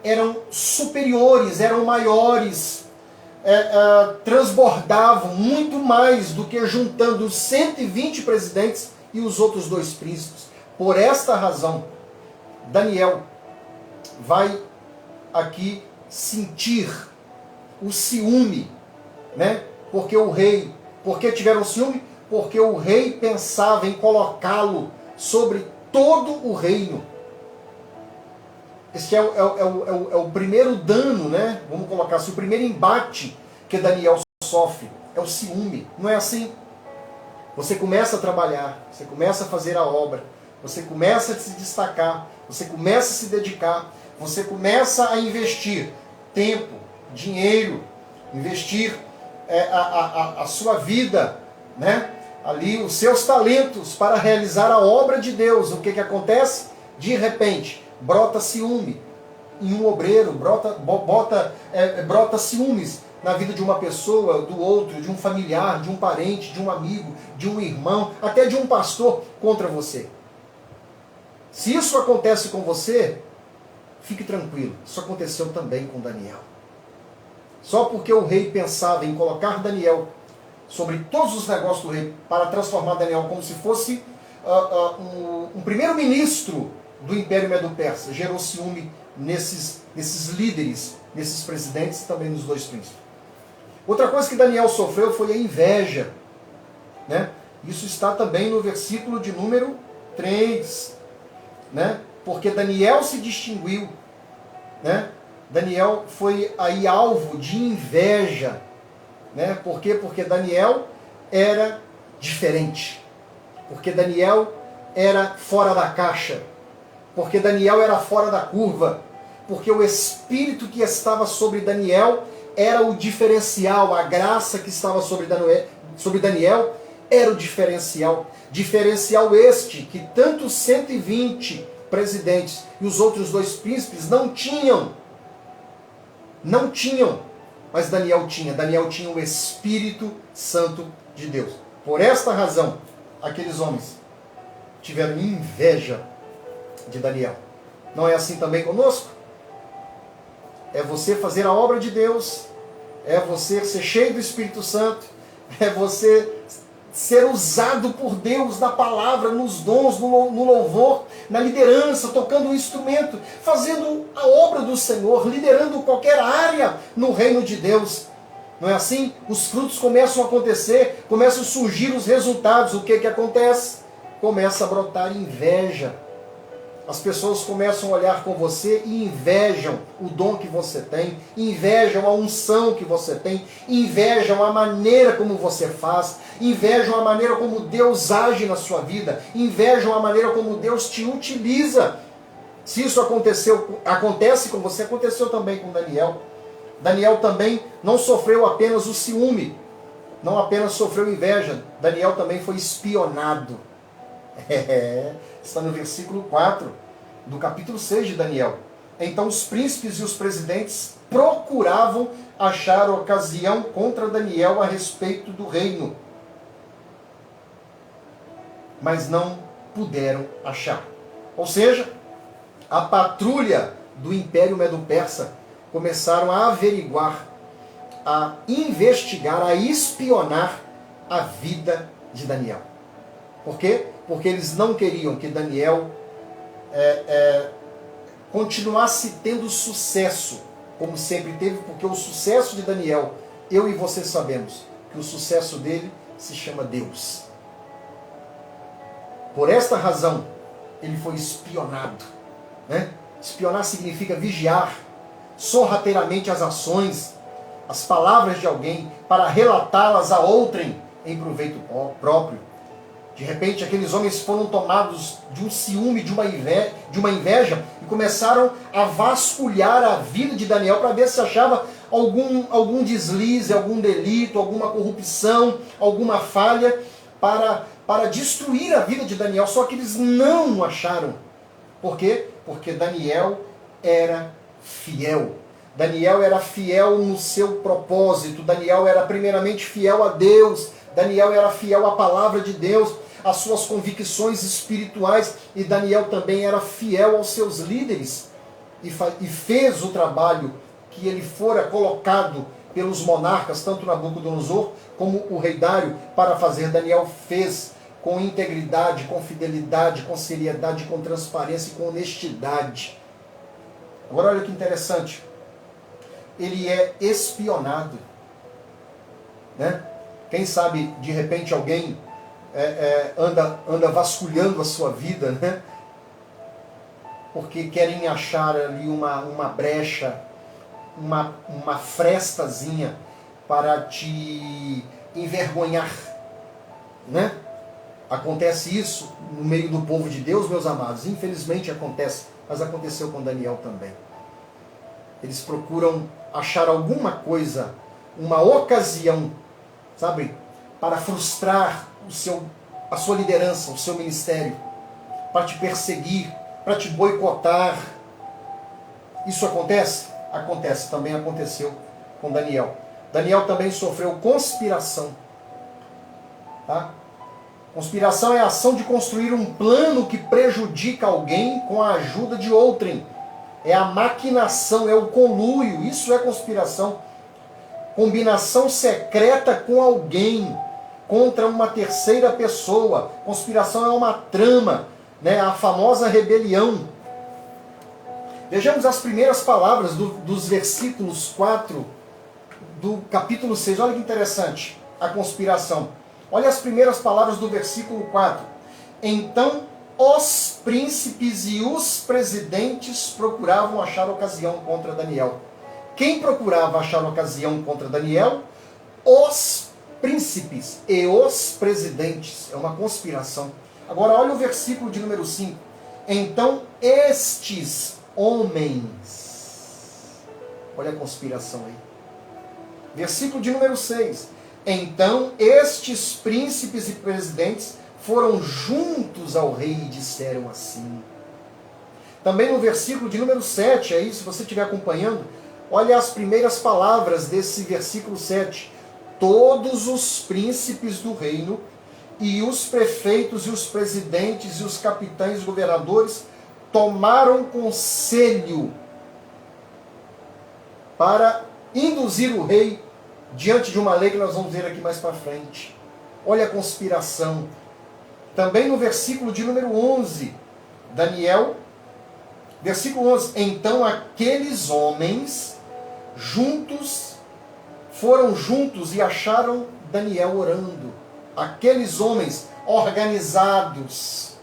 eram superiores, eram maiores, transbordavam muito mais do que juntando os 120 presidentes e os outros 2 príncipes. Por esta razão, Daniel vai aqui sentir o ciúme, né? Porque o rei, porque tiveram ciúme? Porque o rei pensava em colocá-lo sobre todo o reino. Esse é o primeiro dano, né? Vamos colocar assim, o primeiro embate que Daniel sofre é o ciúme. Não é assim? Você começa a trabalhar, você começa a fazer a obra, você começa a se destacar, você começa a se dedicar, você começa a investir tempo, dinheiro, investir a sua vida, né? Ali os seus talentos para realizar a obra de Deus. O que acontece? De repente, brota ciúme em um obreiro, brota ciúmes na vida de uma pessoa, do outro, de um familiar, de um parente, de um amigo, de um irmão, até de um pastor contra você. Se isso acontece com você, fique tranquilo, isso aconteceu também com Daniel. Só porque o rei pensava em colocar Daniel sobre todos os negócios do rei, para transformar Daniel como se fosse um primeiro-ministro do Império Medo-Persa, gerou ciúme nesses líderes, nesses presidentes e também nos 2 príncipes. Outra coisa que Daniel sofreu foi a inveja, né? Isso está também no versículo de número 3, né? Porque Daniel se distinguiu, né? Daniel foi aí alvo de inveja, né? Por quê? Porque Daniel era diferente, porque Daniel era fora da caixa, porque Daniel era fora da curva, porque o espírito que estava sobre Daniel era o diferencial, a graça que estava sobre Daniel era o diferencial. Diferencial este que tanto os 120 presidentes e os outros 2 príncipes não tinham. Não tinham, mas Daniel tinha. Daniel tinha o Espírito Santo de Deus. Por esta razão, aqueles homens tiveram inveja de Daniel. Não é assim também conosco? É você fazer a obra de Deus, é você ser cheio do Espírito Santo, é você ser usado por Deus na palavra, nos dons, no louvor, na liderança, tocando um instrumento, fazendo a obra do Senhor, liderando qualquer área no reino de Deus. Não é assim? Os frutos começam a acontecer, começam a surgir os resultados. O que acontece? Começa a brotar inveja. As pessoas começam a olhar com você e invejam o dom que você tem, invejam a unção que você tem, invejam a maneira como você faz, invejam a maneira como Deus age na sua vida, invejam a maneira como Deus te utiliza. Se isso acontece com você, aconteceu também com Daniel. Daniel também não sofreu apenas o ciúme, não apenas sofreu inveja, Daniel também foi espionado. Está no versículo 4 do capítulo 6 de Daniel. Então os príncipes e os presidentes procuravam achar ocasião contra Daniel a respeito do reino, mas não puderam achar. Ou seja, a patrulha do Império Medo-Persa começaram a averiguar, a investigar, a espionar a vida de Daniel. Por quê? Porque eles não queriam que Daniel continuasse tendo sucesso, como sempre teve, porque o sucesso de Daniel, eu e você sabemos, que o sucesso dele se chama Deus. Por esta razão, ele foi espionado. Né? Espionar significa vigiar sorrateiramente as ações, as palavras de alguém para relatá-las a outrem em proveito próprio. De repente, aqueles homens foram tomados de um ciúme, de uma inveja, e começaram a vasculhar a vida de Daniel para ver se achava algum deslize, algum delito, alguma corrupção, alguma falha, para destruir a vida de Daniel. Só que eles não acharam. Por quê? Porque Daniel era fiel. Daniel era fiel no seu propósito. Daniel era primeiramente fiel a Deus. Daniel era fiel à palavra de Deus, às suas convicções espirituais. E Daniel também era fiel aos seus líderes. E fez o trabalho que ele fora colocado pelos monarcas, tanto Nabucodonosor como o rei Dário, para fazer. Daniel fez com integridade, com fidelidade, com seriedade, com transparência e com honestidade. Agora olha que interessante. Ele é espionado. Né? Quem sabe, de repente, alguém anda vasculhando a sua vida, né? Porque querem achar ali uma brecha, uma frestazinha para te envergonhar. Né? Acontece isso no meio do povo de Deus, meus amados. Infelizmente acontece, mas aconteceu com Daniel também. Eles procuram achar alguma coisa, uma ocasião, sabe, para frustrar a sua liderança, o seu ministério, para te perseguir, para te boicotar. Isso acontece? Acontece, também aconteceu com Daniel. Daniel também sofreu conspiração. Tá? Conspiração é a ação de construir um plano que prejudica alguém com a ajuda de outrem. É a maquinação, é o conluio, isso é conspiração. Combinação secreta com alguém contra uma terceira pessoa. Conspiração é uma trama, né? A famosa rebelião. Vejamos as primeiras palavras dos versículos 4 do capítulo 6. Olha que interessante, a conspiração. Olha as primeiras palavras do versículo 4. Então os príncipes e os presidentes procuravam achar ocasião contra Daniel. Quem procurava achar ocasião contra Daniel? Os príncipes e os presidentes. É uma conspiração. Agora olha o versículo de número 5. Então estes homens. Olha a conspiração aí. Versículo de número 6. Então estes príncipes e presidentes foram juntos ao rei e disseram assim. Também no versículo de número 7, aí, se você estiver acompanhando, olha as primeiras palavras desse versículo 7. Todos os príncipes do reino, e os prefeitos, e os presidentes, e os capitães, governadores, tomaram conselho para induzir o rei diante de uma lei que nós vamos ver aqui mais para frente. Olha a conspiração. Também no versículo de número 11, Daniel, versículo 11. Então aqueles homens foram juntos e acharam Daniel orando. Aqueles homens organizados,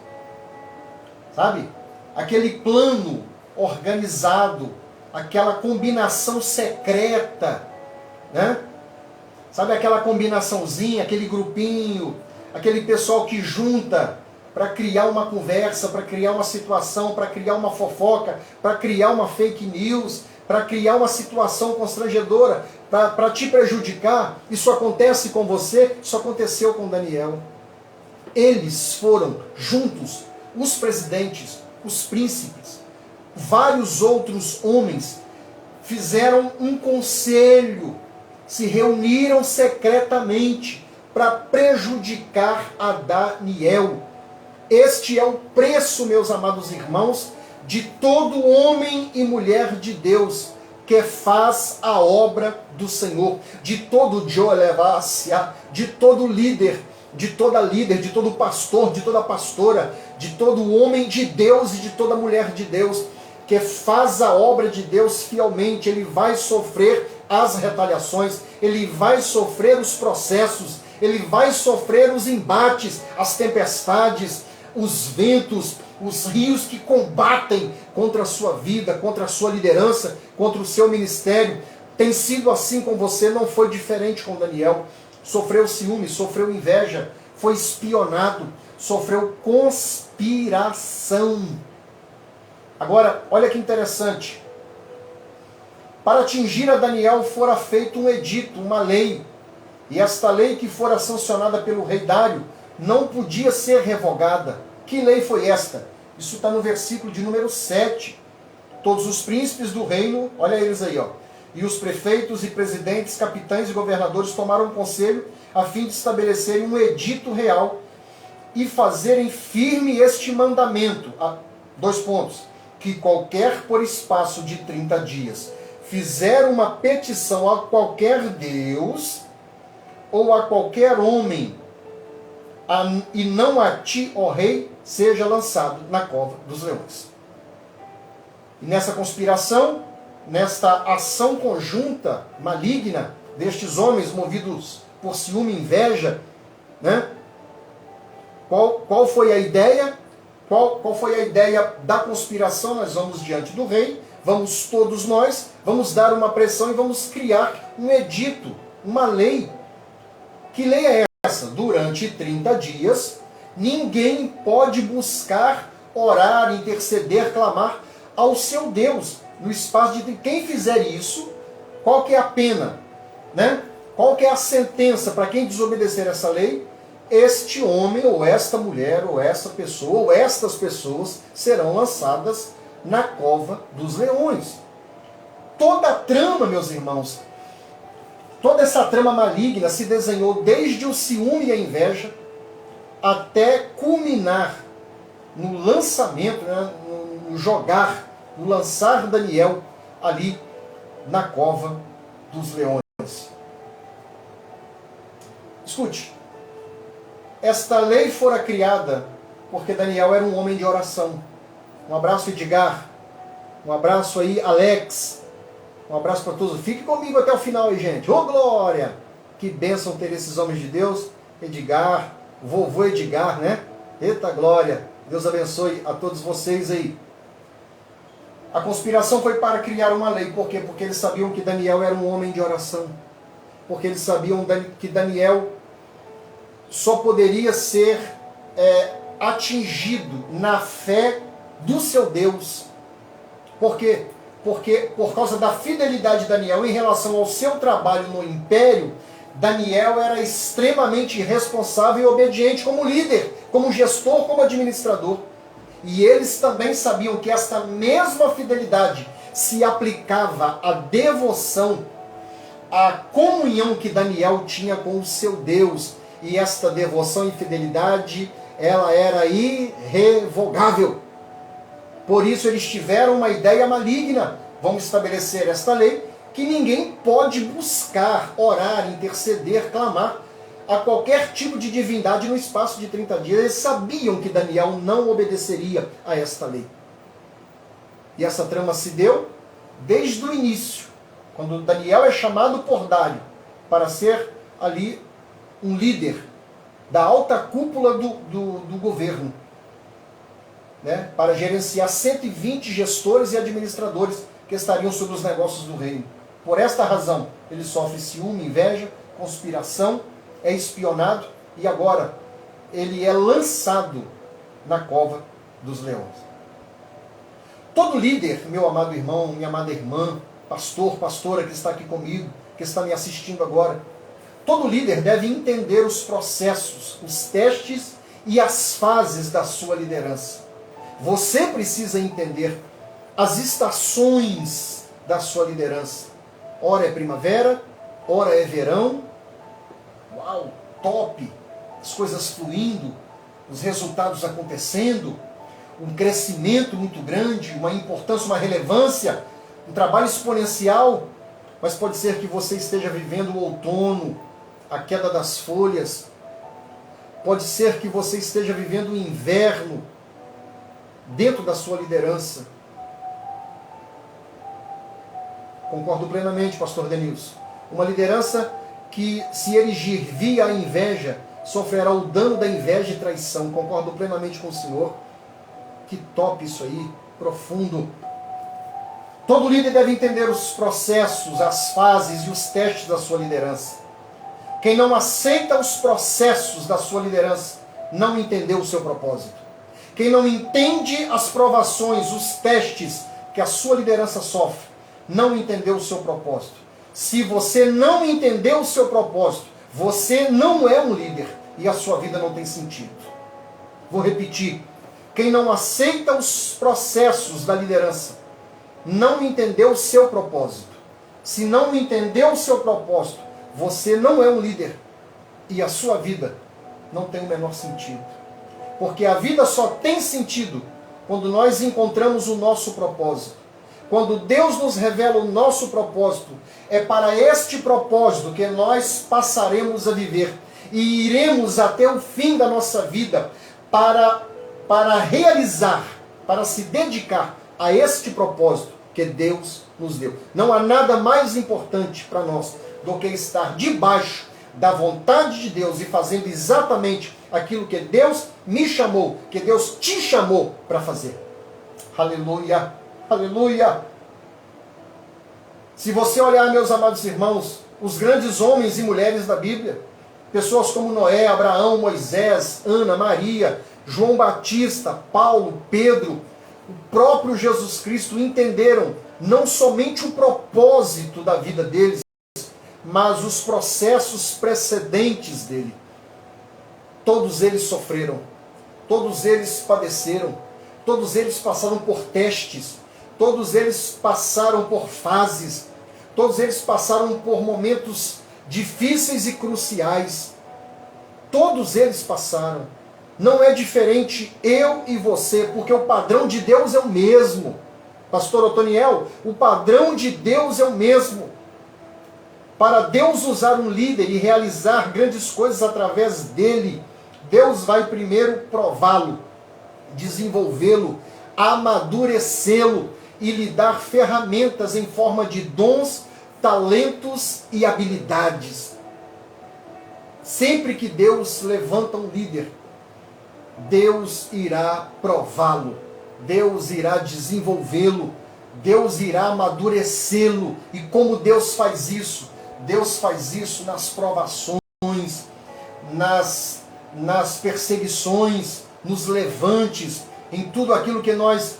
sabe? Aquele plano organizado, aquela combinação secreta, né? Sabe aquela combinaçãozinha, aquele grupinho, aquele pessoal que junta para criar uma conversa, para criar uma situação, para criar uma fofoca, para criar uma fake news, para criar uma situação constrangedora, para te prejudicar. Isso acontece com você, isso aconteceu com Daniel. Eles foram juntos, os presidentes, os príncipes, vários outros homens, fizeram um conselho, se reuniram secretamente para prejudicar a Daniel. Este é o preço, meus amados irmãos, de todo homem e mulher de Deus que faz a obra do Senhor, de todo Joelevácia, de todo líder, de todo pastor, de toda pastora, de todo homem de Deus e de toda mulher de Deus que faz a obra de Deus fielmente. Ele vai sofrer as retaliações, ele vai sofrer os processos, ele vai sofrer os embates, as tempestades, os ventos, os rios que combatem contra a sua vida, contra a sua liderança, contra o seu ministério. Tem sido assim com você, não foi diferente com Daniel. Sofreu ciúme, sofreu inveja, foi espionado, sofreu conspiração. Agora, olha que interessante. Para atingir a Daniel fora feito um edito, uma lei. E esta lei que fora sancionada pelo rei Dário não podia ser revogada. Que lei foi esta? Isso está no versículo de número 7. Todos os príncipes do reino, olha eles aí, ó. E os prefeitos e presidentes, capitães e governadores tomaram um conselho a fim de estabelecerem um edito real e fazerem firme este mandamento. 2 pontos. Que qualquer por espaço de 30 dias fizer uma petição a qualquer Deus ou a qualquer homem, e não a ti, ó rei, seja lançado na cova dos leões. E nessa conspiração, nesta ação conjunta, maligna, destes homens movidos por ciúme e inveja, né? Qual foi a ideia? Qual foi a ideia da conspiração? Nós vamos diante do rei, vamos todos nós, vamos dar uma pressão e vamos criar um edito, uma lei. Que lei é essa? Durante 30 dias, ninguém pode buscar, orar, interceder, clamar ao seu Deus. No espaço de quem fizer isso, qual que é a pena? Né? Qual que é a sentença para quem desobedecer essa lei? Este homem, ou esta mulher, ou esta pessoa, ou estas pessoas serão lançadas na cova dos leões. Toda a trama, meus irmãos, toda essa trama maligna se desenhou desde o ciúme e a inveja até culminar no lançamento, né, no lançar Daniel ali na cova dos leões. Escute, esta lei fora criada porque Daniel era um homem de oração. Um abraço, Edgar. Um abraço aí, Alex. Um abraço para todos. Fique comigo até o final aí, gente. Ô, glória! Que bênção ter esses homens de Deus. Edgar, vovô Edgar, né? Eita glória! Deus abençoe a todos vocês aí. A conspiração foi para criar uma lei. Por quê? Porque eles sabiam que Daniel era um homem de oração. Porque eles sabiam que Daniel só poderia ser atingido na fé do seu Deus. Por quê? Porque por causa da fidelidade de Daniel em relação ao seu trabalho no império, Daniel era extremamente responsável e obediente como líder, como gestor, como administrador. E eles também sabiam que esta mesma fidelidade se aplicava à devoção, à comunhão que Daniel tinha com o seu Deus. E esta devoção e fidelidade, ela era irrevogável. Por isso eles tiveram uma ideia maligna. Vamos estabelecer esta lei que ninguém pode buscar, orar, interceder, clamar a qualquer tipo de divindade no espaço de 30 dias. Eles sabiam que Daniel não obedeceria a esta lei. E essa trama se deu desde o início, quando Daniel é chamado por Dário para ser ali um líder da alta cúpula do governo, né, para gerenciar 120 gestores e administradores que estariam sobre os negócios do reino. Por esta razão, ele sofre ciúme, inveja, conspiração, é espionado e agora ele é lançado na cova dos leões. Todo líder, meu amado irmão, minha amada irmã, pastor, pastora que está aqui comigo, que está me assistindo agora, todo líder deve entender os processos, os testes e as fases da sua liderança. Você precisa entender as estações da sua liderança. Ora é primavera, ora é verão. Uau, top! As coisas fluindo, os resultados acontecendo, um crescimento muito grande, uma importância, uma relevância, um trabalho exponencial. Mas pode ser que você esteja vivendo o outono, a queda das folhas. Pode ser que você esteja vivendo o inverno dentro da sua liderança. Concordo plenamente, pastor Denilson. Uma liderança que se erigir via a inveja, sofrerá o dano da inveja e traição. Concordo plenamente com o senhor. Que top isso aí, profundo. Todo líder deve entender os processos, as fases e os testes da sua liderança. Quem não aceita os processos da sua liderança não entendeu o seu propósito. Quem não entende as provações, os testes que a sua liderança sofre, não entendeu o seu propósito. Se você não entendeu o seu propósito, você não é um líder e a sua vida não tem sentido. Vou repetir. Quem não aceita os processos da liderança, não entendeu o seu propósito. Se não entendeu o seu propósito, você não é um líder e a sua vida não tem o menor sentido. Porque a vida só tem sentido quando nós encontramos o nosso propósito. Quando Deus nos revela o nosso propósito, é para este propósito que nós passaremos a viver e iremos até o fim da nossa vida para realizar, para se dedicar a este propósito que Deus nos deu. Não há nada mais importante para nós do que estar debaixo da vontade de Deus e fazendo exatamente aquilo que Deus me chamou, que Deus te chamou para fazer. Aleluia, aleluia. Se você olhar, meus amados irmãos, os grandes homens e mulheres da Bíblia, pessoas como Noé, Abraão, Moisés, Ana, Maria, João Batista, Paulo, Pedro, o próprio Jesus Cristo entenderam não somente o propósito da vida deles, mas os processos precedentes dele. Todos eles sofreram, todos eles padeceram, todos eles passaram por testes, todos eles passaram por fases, todos eles passaram por momentos difíceis e cruciais. Todos eles passaram. Não é diferente eu e você, porque o padrão de Deus é o mesmo. Pastor Otoniel, o padrão de Deus é o mesmo. Para Deus usar um líder e realizar grandes coisas através dele, Deus vai primeiro prová-lo, desenvolvê-lo, amadurecê-lo e lhe dar ferramentas em forma de dons, talentos e habilidades. Sempre que Deus levanta um líder, Deus irá prová-lo, Deus irá desenvolvê-lo, Deus irá amadurecê-lo. E como Deus faz isso? Deus faz isso nas provações, nas perseguições, nos levantes, em tudo aquilo que nós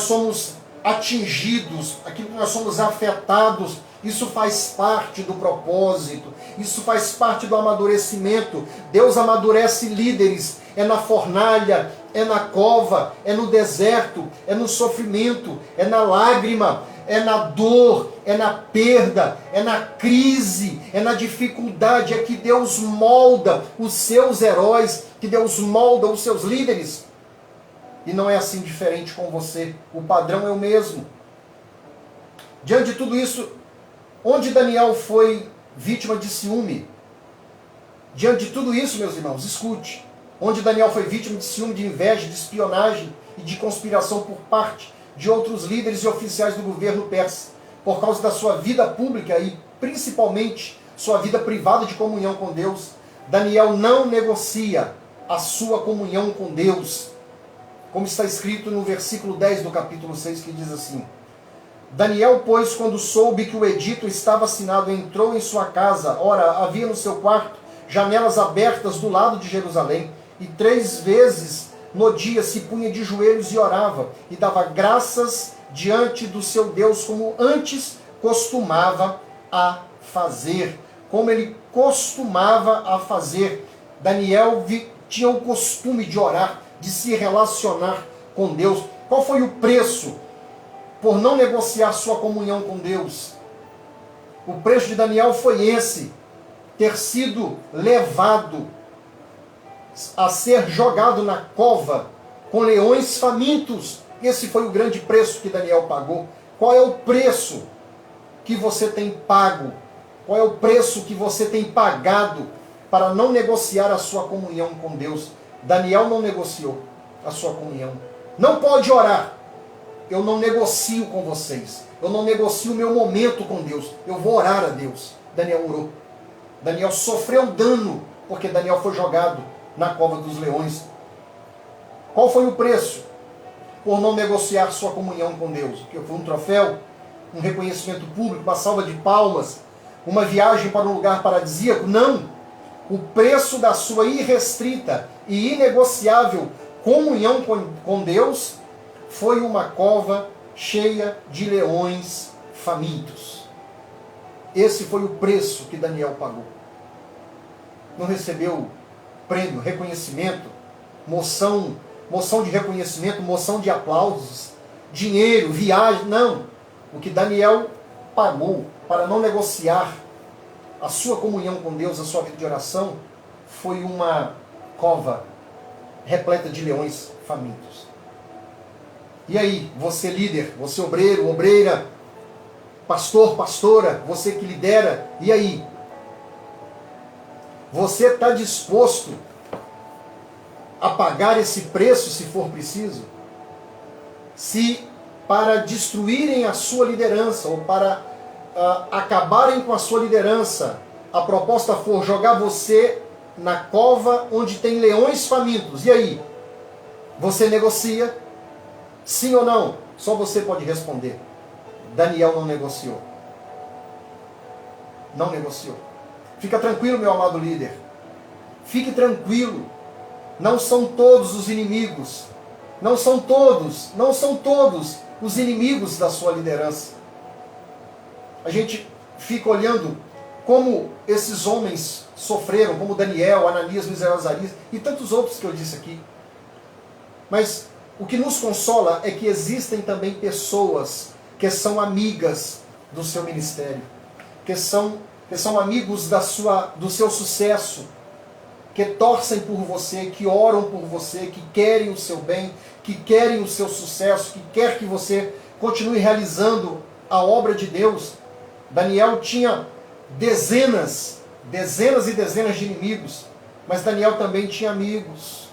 somos atingidos, aquilo que nós somos afetados. Isso faz parte do propósito, isso faz parte do amadurecimento. Deus amadurece líderes, é na fornalha, é na cova, é no deserto, é no sofrimento, é na lágrima, é na dor, é na perda, é na crise, é na dificuldade, é que Deus molda os seus heróis, que Deus molda os seus líderes. E não é assim diferente com você, o padrão é o mesmo. Diante de tudo isso, onde Daniel foi vítima de ciúme? Diante de tudo isso, meus irmãos, escute. Onde Daniel foi vítima de ciúme, de inveja, de espionagem e de conspiração por parte de outros líderes e oficiais do governo persa, por causa da sua vida pública e principalmente sua vida privada de comunhão com Deus, Daniel não negocia a sua comunhão com Deus, como está escrito no versículo 10 do capítulo 6, que diz assim: Daniel, pois, quando soube que o edito estava assinado, entrou em sua casa. Ora, havia no seu quarto janelas abertas do lado de Jerusalém, e 3 vezes no dia se punha de joelhos e orava, e dava graças diante do seu Deus, como antes costumava a fazer. Como ele costumava a fazer. Daniel tinha o costume de orar, de se relacionar com Deus. Qual foi o preço por não negociar sua comunhão com Deus? O preço de Daniel foi esse: ter sido levado a ser jogado na cova com leões famintos. Esse foi o grande preço que Daniel pagou. Qual é o preço que você tem pago? Qual é o preço que você tem pagado para não negociar a sua comunhão com Deus? Daniel não negociou a sua comunhão. Não pode orar. Eu não negocio com vocês. Eu não negocio o meu momento com Deus. Eu vou orar a Deus. Daniel orou. Daniel sofreu dano porque Daniel foi jogado na cova dos leões. Qual foi o preço? por não negociar sua comunhão com Deus? Porque foi um troféu, um reconhecimento público, uma salva de palmas, uma viagem para um lugar paradisíaco? Não! O preço da sua irrestrita e inegociável comunhão com Deus foi uma cova cheia de leões famintos. Esse foi o preço que Daniel pagou. Não recebeu prêmio, reconhecimento, moção de reconhecimento, moção de aplausos, dinheiro, viagem, não. O que Daniel pagou para não negociar a sua comunhão com Deus, a sua vida de oração, foi uma cova repleta de leões famintos. E aí, você líder, você obreiro, obreira, pastor, pastora, você que lidera, e aí? Você está disposto a pagar esse preço se for preciso? Se para destruírem a sua liderança ou para acabarem com a sua liderança, a proposta for jogar você na cova onde tem leões famintos, e aí? Você negocia? Sim ou não? Só você pode responder. Daniel não negociou. Não negociou. Fica tranquilo, meu amado líder. Fique tranquilo. Não são todos os inimigos. Não são todos os inimigos da sua liderança. A gente fica olhando como esses homens sofreram, como Daniel, Ananias, Misael, Azarias e tantos outros que eu disse aqui. Mas o que nos consola é que existem também pessoas que são amigas do seu ministério, que são amigos do seu sucesso, que torcem por você, que oram por você, que querem o seu bem, que querem o seu sucesso, que quer que você continue realizando a obra de Deus. Daniel tinha dezenas e dezenas de inimigos, mas Daniel também tinha amigos.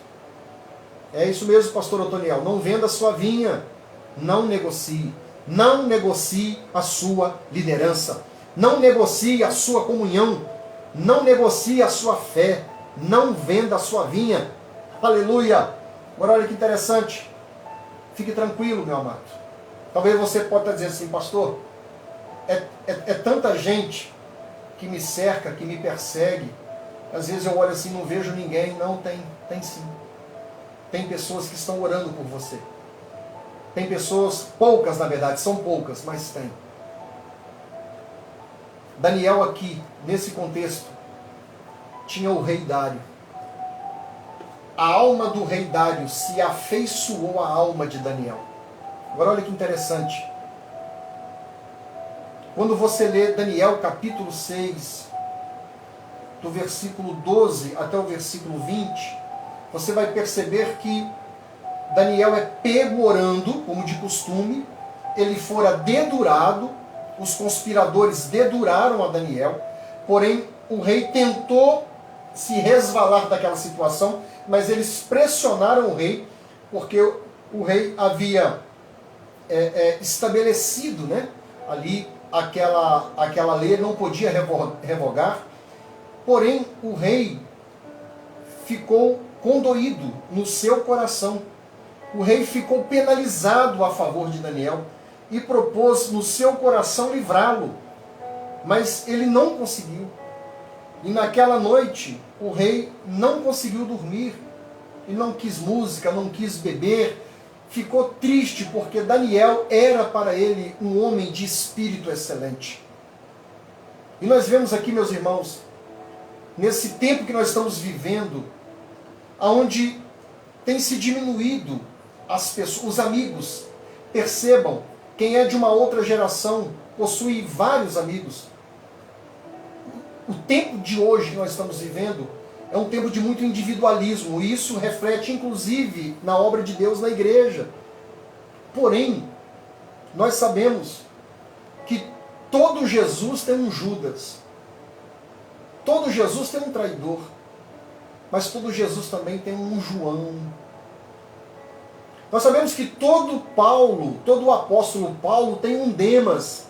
É isso mesmo, pastor Otoniel. Não venda a sua vinha. Não negocie. Não negocie a sua liderança. Não negocie a sua comunhão. Não negocie a sua fé. Não venda a sua vinha. Aleluia. Agora olha que interessante. Fique tranquilo, meu amado. Talvez você possa dizer assim, pastor, é tanta gente que me cerca, que me persegue. Às vezes eu olho assim, não vejo ninguém. Não, tem sim. Tem pessoas que estão orando por você. Tem pessoas, poucas na verdade, são poucas, mas tem. Daniel aqui, nesse contexto, tinha o rei Dário. A alma do rei Dário se afeiçoou à alma de Daniel. Agora olha que interessante. Quando você lê Daniel capítulo 6, do versículo 12 até o versículo 20, você vai perceber que Daniel é pego orando, como de costume. Ele fora dedurado, os conspiradores deduraram a Daniel, porém o rei tentou se resvalar daquela situação, mas eles pressionaram o rei, porque o rei havia estabelecido, né, ali aquela lei, não podia revogar, porém o rei ficou condoído no seu coração. O rei ficou penalizado a favor de Daniel e propôs no seu coração livrá-lo, mas ele não conseguiu. E naquela noite o rei não conseguiu dormir, e não quis música, não quis beber, ficou triste porque Daniel era para ele um homem de espírito excelente. E nós vemos aqui, meus irmãos, nesse tempo que nós estamos vivendo, onde tem se diminuído as pessoas, os amigos. Percebam, quem é de uma outra geração possui vários amigos. O tempo de hoje que nós estamos vivendo é um tempo de muito individualismo, e isso reflete inclusive na obra de Deus na igreja. Porém, nós sabemos que todo Jesus tem um Judas, todo Jesus tem um traidor, mas todo Jesus também tem um João. Nós sabemos que todo o apóstolo Paulo tem um Demas,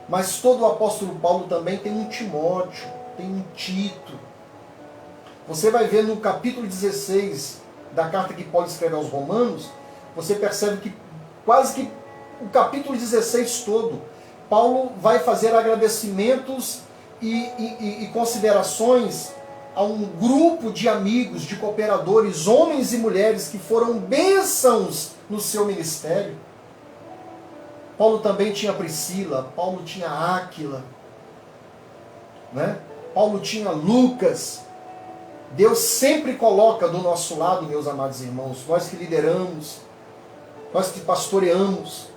mas todo o apóstolo Paulo também tem um Timóteo, tem um Tito. Você vai ver no capítulo 16 da carta que Paulo escreve aos Romanos, você percebe que quase que o capítulo 16 todo, Paulo vai fazer agradecimentos e considerações a um grupo de amigos, de cooperadores, homens e mulheres que foram bênçãos no seu ministério. Paulo também tinha Priscila, Paulo tinha Áquila, né? Paulo tinha Lucas. Deus sempre coloca do nosso lado, meus amados irmãos, nós que lideramos, nós que pastoreamos,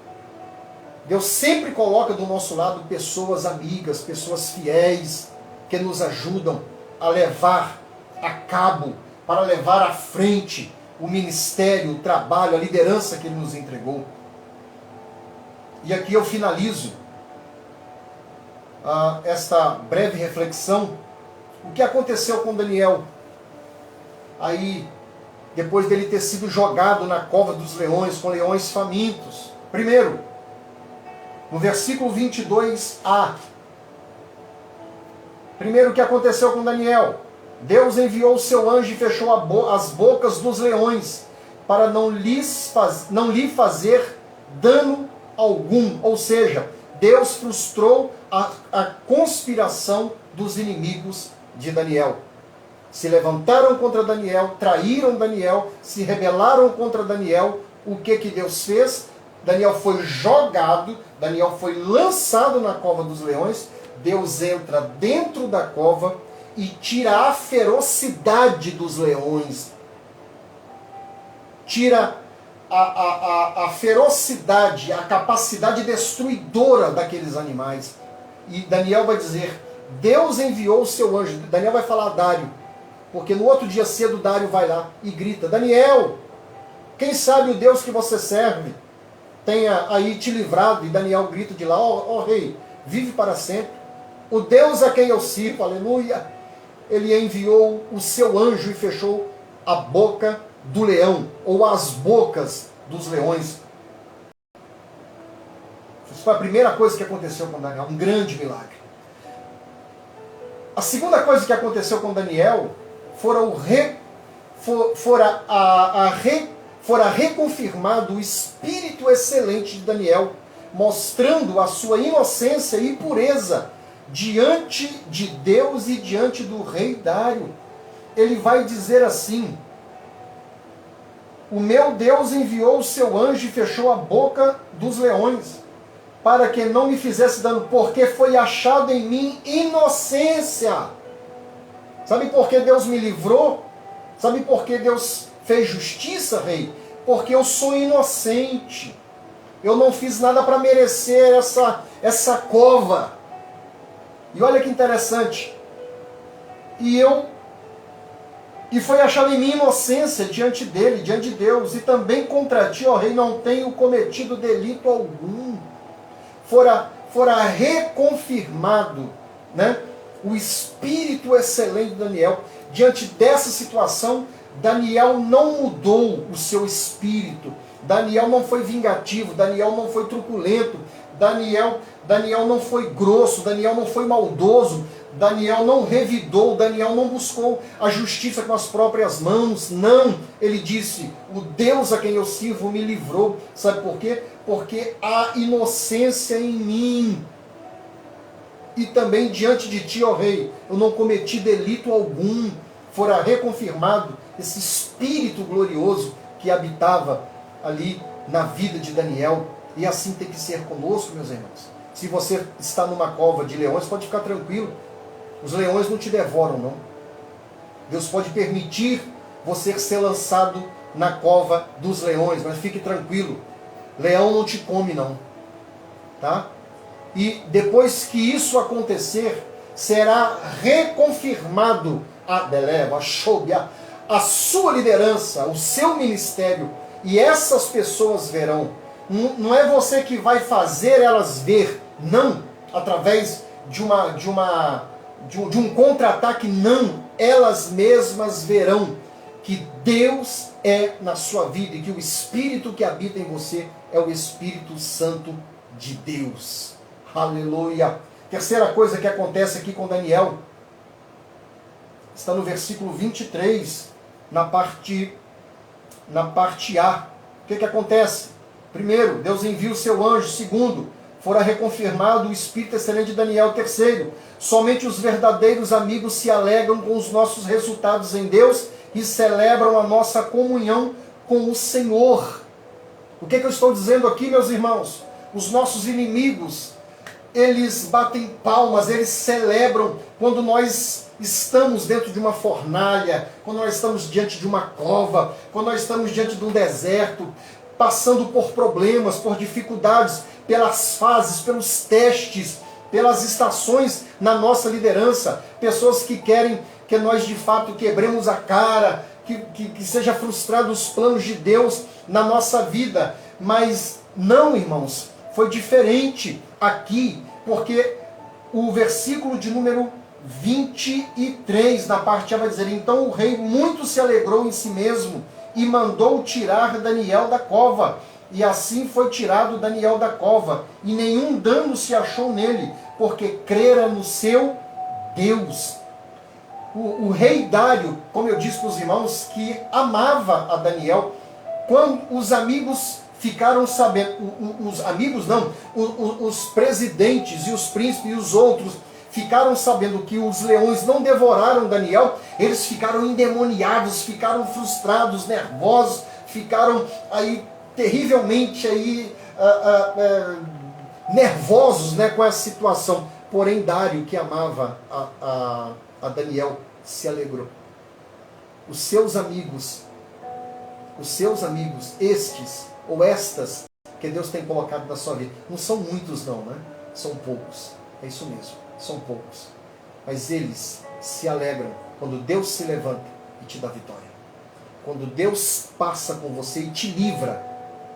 Deus sempre coloca do nosso lado pessoas amigas, pessoas fiéis, que nos ajudam a levar a cabo, para levar à frente o ministério, o trabalho, a liderança que Ele nos entregou. E aqui eu finalizo esta breve reflexão. O que aconteceu com Daniel? Aí, depois dele ter sido jogado na cova dos leões, com leões famintos. Primeiro, no versículo 22a. Primeiro, o que aconteceu com Daniel? Deus enviou o seu anjo e fechou as bocas dos leões, para não lhe fazer dano algum. Ou seja, Deus frustrou a conspiração dos inimigos de Daniel. Se levantaram contra Daniel, traíram Daniel, se rebelaram contra Daniel. O que Deus fez? Daniel foi jogado, Daniel foi lançado na cova dos leões. Deus entra dentro da cova e tira a ferocidade dos leões. Tira a ferocidade, a capacidade destruidora daqueles animais. E Daniel vai dizer, Deus enviou o seu anjo. Daniel vai falar a Dário, porque no outro dia cedo Dário vai lá e grita, Daniel, quem sabe o Deus que você serve tenha aí te livrado. E Daniel grita de lá, ó rei, vive para sempre. O Deus a quem eu sirvo, aleluia, Ele enviou o seu anjo e fechou a boca do leão, ou as bocas dos leões. Isso foi a primeira coisa que aconteceu com Daniel, um grande milagre. A segunda coisa que aconteceu com Daniel fora reconfirmado o espírito excelente de Daniel, mostrando a sua inocência e pureza diante de Deus e diante do rei Dário. Ele vai dizer assim, o meu Deus enviou o seu anjo e fechou a boca dos leões, para que não me fizesse dano, porque foi achado em mim inocência. Sabe por que Deus me livrou? Sabe por que Deus fez justiça, rei? Porque eu sou inocente. Eu não fiz nada para merecer essa cova. E olha que interessante. E foi achado em mim inocência diante dele, diante de Deus. E também contra ti, ó rei, não tenho cometido delito algum. Fora reconfirmado, né, o espírito excelente de Daniel. Diante dessa situação, Daniel não mudou o seu espírito. Daniel não foi vingativo, Daniel não foi truculento, Daniel não foi grosso, Daniel não foi maldoso, Daniel não revidou, Daniel não buscou a justiça com as próprias mãos. Não, ele disse, o Deus a quem eu sirvo me livrou. Sabe por quê? Porque há inocência em mim. E também diante de ti, ó rei, eu não cometi delito algum. Fora reconfirmado esse espírito glorioso que habitava ali na vida de Daniel. E assim tem que ser conosco, meus irmãos. Se você está numa cova de leões, pode ficar tranquilo. Os leões não te devoram, não. Deus pode permitir você ser lançado na cova dos leões, mas fique tranquilo. Leão não te come, não. Tá? E depois que isso acontecer, será reconfirmado a sua liderança, o seu ministério. E essas pessoas verão. Não é você que vai fazer elas ver, não, através de um contra-ataque, não. Elas mesmas verão que Deus é na sua vida e que o Espírito que habita em você é o Espírito Santo de Deus. Aleluia. Terceira coisa que acontece aqui com Daniel está no versículo 23, na parte A. O que acontece? Primeiro, Deus envia o seu anjo. Segundo, fora reconfirmado o espírito excelente de Daniel. Terceiro, somente os verdadeiros amigos se alegram com os nossos resultados em Deus e celebram a nossa comunhão com o Senhor. O que eu estou dizendo aqui, meus irmãos? Os nossos inimigos, eles batem palmas, eles celebram quando nós estamos dentro de uma fornalha, quando nós estamos diante de uma cova, quando nós estamos diante de um deserto, passando por problemas, por dificuldades, pelas fases, pelos testes, pelas estações na nossa liderança, pessoas que querem que nós de fato quebremos a cara, que seja frustrado os planos de Deus na nossa vida. Mas não, irmãos, foi diferente aqui, porque o versículo de número 23, na parte A, vai dizer: então o rei muito se alegrou em si mesmo e mandou tirar Daniel da cova. E assim foi tirado Daniel da cova, e nenhum dano se achou nele, porque crera no seu Deus. O rei Dário, como eu disse para os irmãos, que amava a Daniel, quando os amigos ficaram sabendo, os amigos não, os presidentes e os príncipes e os outros ficaram sabendo que os leões não devoraram Daniel, eles ficaram endemoniados, ficaram frustrados, nervosos, ficaram aí terrivelmente aí, nervosos, né, com essa situação. Porém, Dário, que amava a Daniel, se alegrou. Os seus amigos, estes ou estas que Deus tem colocado na sua vida, não são muitos não, né? São poucos. É isso mesmo, são poucos. Mas eles se alegram quando Deus se levanta e te dá vitória. Quando Deus passa com você e te livra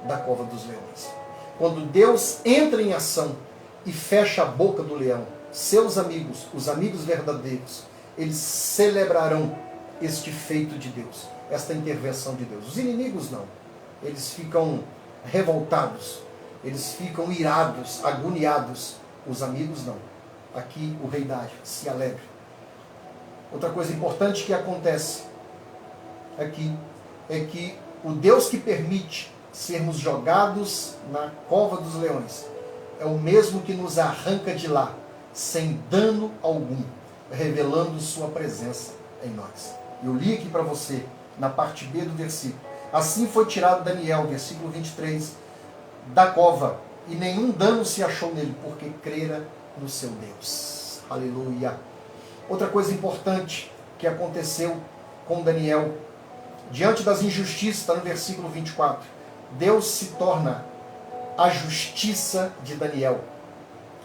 da cova dos leões. Quando Deus entra em ação e fecha a boca do leão, seus amigos, os amigos verdadeiros, eles celebrarão este feito de Deus, esta intervenção de Deus. Os inimigos não. Eles ficam revoltados, eles ficam irados, agoniados. Os amigos não. Aqui o rei Dário se alegra. Outra coisa importante que acontece aqui é que o Deus que permite sermos jogados na cova dos leões é o mesmo que nos arranca de lá sem dano algum, revelando sua presença em nós. Eu li aqui para você, na parte B do versículo: assim foi tirado Daniel, versículo 23, da cova, e nenhum dano se achou nele, porque crera no seu Deus. Aleluia. Outra coisa importante que aconteceu com Daniel, diante das injustiças, está no versículo 24, Deus se torna a justiça de Daniel.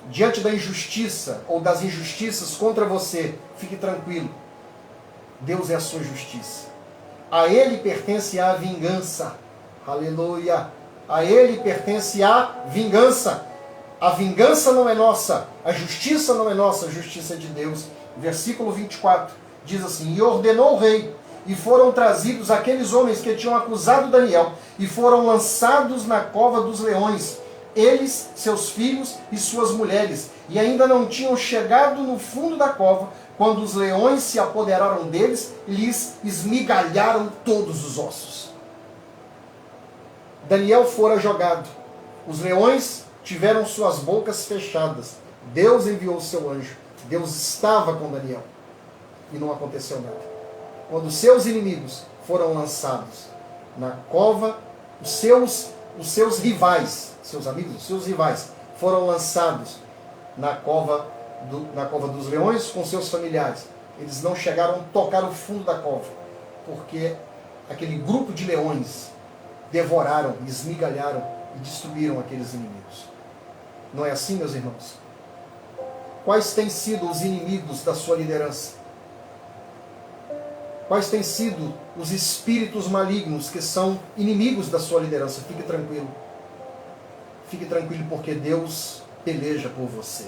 Diante da injustiça ou das injustiças contra você, fique tranquilo. Deus é a sua justiça. A Ele pertence a vingança. Aleluia. A Ele pertence a vingança. A vingança não é nossa. A justiça não é nossa. A justiça é de Deus. Versículo 24 diz assim: e ordenou o rei, e foram trazidos aqueles homens que tinham acusado Daniel, e foram lançados na cova dos leões, eles, seus filhos e suas mulheres, e ainda não tinham chegado no fundo da cova, quando os leões se apoderaram deles e lhes esmigalharam todos os ossos. Daniel fora jogado. Os leões tiveram suas bocas fechadas. Deus enviou o seu anjo. Deus estava com Daniel. E não aconteceu nada. Quando seus inimigos foram lançados na cova, os seus rivais, seus amigos, os seus rivais, foram lançados na cova dos leões com seus familiares. Eles não chegaram a tocar o fundo da cova, porque aquele grupo de leões devoraram, esmigalharam e destruíram aqueles inimigos. Não é assim, meus irmãos? Quais têm sido os inimigos da sua liderança? Quais têm sido os espíritos malignos que são inimigos da sua liderança? Fique tranquilo. Fique tranquilo, porque Deus peleja por você.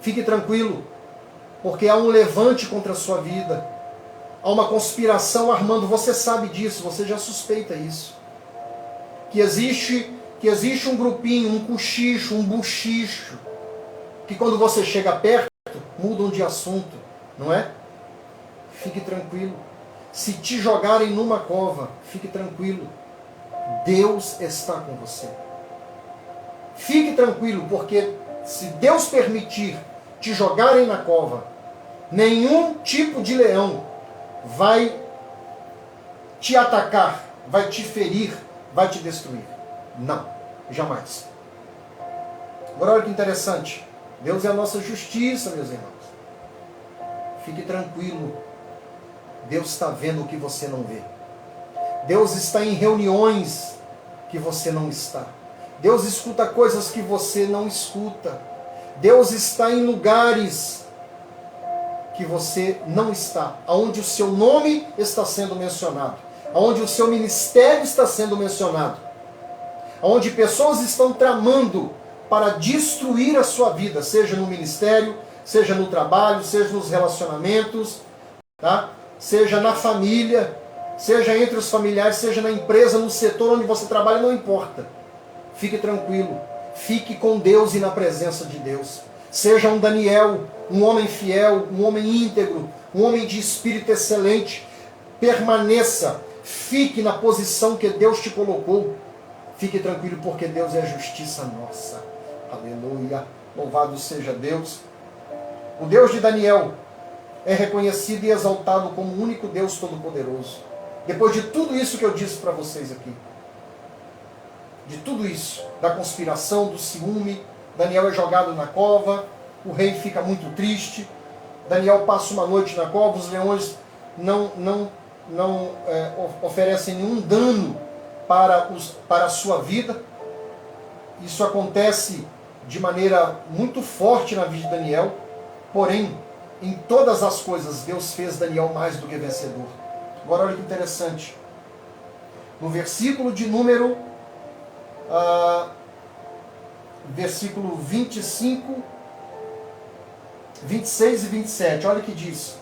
Fique tranquilo, porque há um levante contra a sua vida. Há uma conspiração armando. Você sabe disso, você já suspeita isso. Que existe um grupinho, um cochicho, um buchicho, que quando você chega perto, mudam de assunto, não é? Fique tranquilo. Se te jogarem numa cova, fique tranquilo. Deus está com você. Fique tranquilo, porque se Deus permitir te jogarem na cova, nenhum tipo de leão vai te atacar, vai te ferir, vai te destruir. Não, jamais. Agora olha que interessante. Deus é a nossa justiça, meus irmãos. Fique tranquilo. Deus está vendo o que você não vê. Deus está em reuniões que você não está. Deus escuta coisas que você não escuta. Deus está em lugares que você não está, aonde o seu nome está sendo mencionado, aonde o seu ministério está sendo mencionado, aonde pessoas estão tramando para destruir a sua vida, seja no ministério, seja no trabalho, seja nos relacionamentos, tá? Seja na família, seja entre os familiares, seja na empresa, no setor onde você trabalha, não importa. Fique tranquilo, fique com Deus e na presença de Deus. Seja um Daniel, um homem fiel, um homem íntegro, um homem de espírito excelente. Permaneça, fique na posição que Deus te colocou. Fique tranquilo, porque Deus é a justiça nossa. Aleluia, louvado seja Deus. O Deus de Daniel é reconhecido e exaltado como o único Deus todo-poderoso. Depois de tudo isso que eu disse para vocês aqui, de tudo isso, da conspiração, do ciúme, Daniel é jogado na cova, o rei fica muito triste, Daniel passa uma noite na cova, os leões não oferecem nenhum dano para a sua vida. Isso acontece de maneira muito forte na vida de Daniel, porém, em todas as coisas, Deus fez Daniel mais do que vencedor. Agora olha que interessante. No versículo de número versículo 25, 26 e 27, olha o que diz.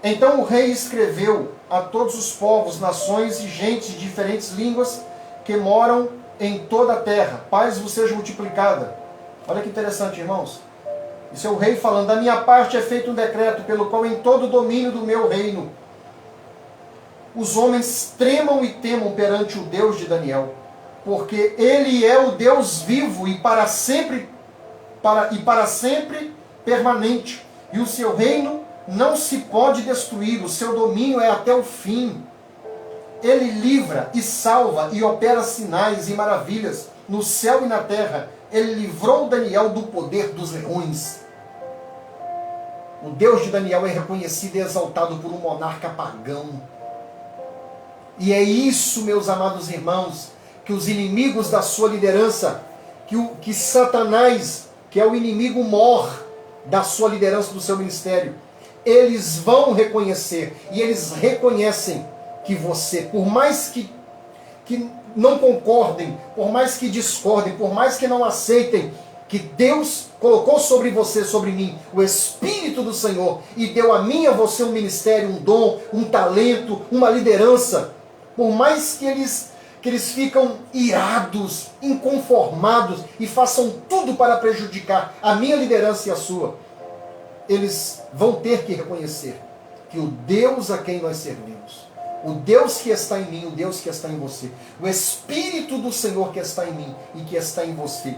Então o rei escreveu a todos os povos, nações e gentes de diferentes línguas que moram em toda a terra. Paz vos seja multiplicada. Olha que interessante, irmãos. Isso é o rei falando: da minha parte é feito um decreto pelo qual em todo o domínio do meu reino os homens tremam e temam perante o Deus de Daniel, porque ele é o Deus vivo e para sempre permanente, e o seu reino não se pode destruir, o seu domínio é até o fim. Ele livra e salva e opera sinais e maravilhas no céu e na terra. Ele livrou Daniel do poder dos leões. O Deus de Daniel é reconhecido e exaltado por um monarca pagão. E é isso, meus amados irmãos, que os inimigos da sua liderança, que Satanás, que é o inimigo mor da sua liderança, do seu ministério, eles vão reconhecer, e eles reconhecem que você, por mais que não concordem, por mais que discordem, por mais que não aceitem, que Deus colocou sobre você, sobre mim, o Espírito do Senhor, e deu a mim e a você um ministério, um dom, um talento, uma liderança, por mais que eles ficam irados, inconformados e façam tudo para prejudicar a minha liderança e a sua, eles vão ter que reconhecer que o Deus a quem nós servimos, o Deus que está em mim, o Deus que está em você, o Espírito do Senhor que está em mim e que está em você,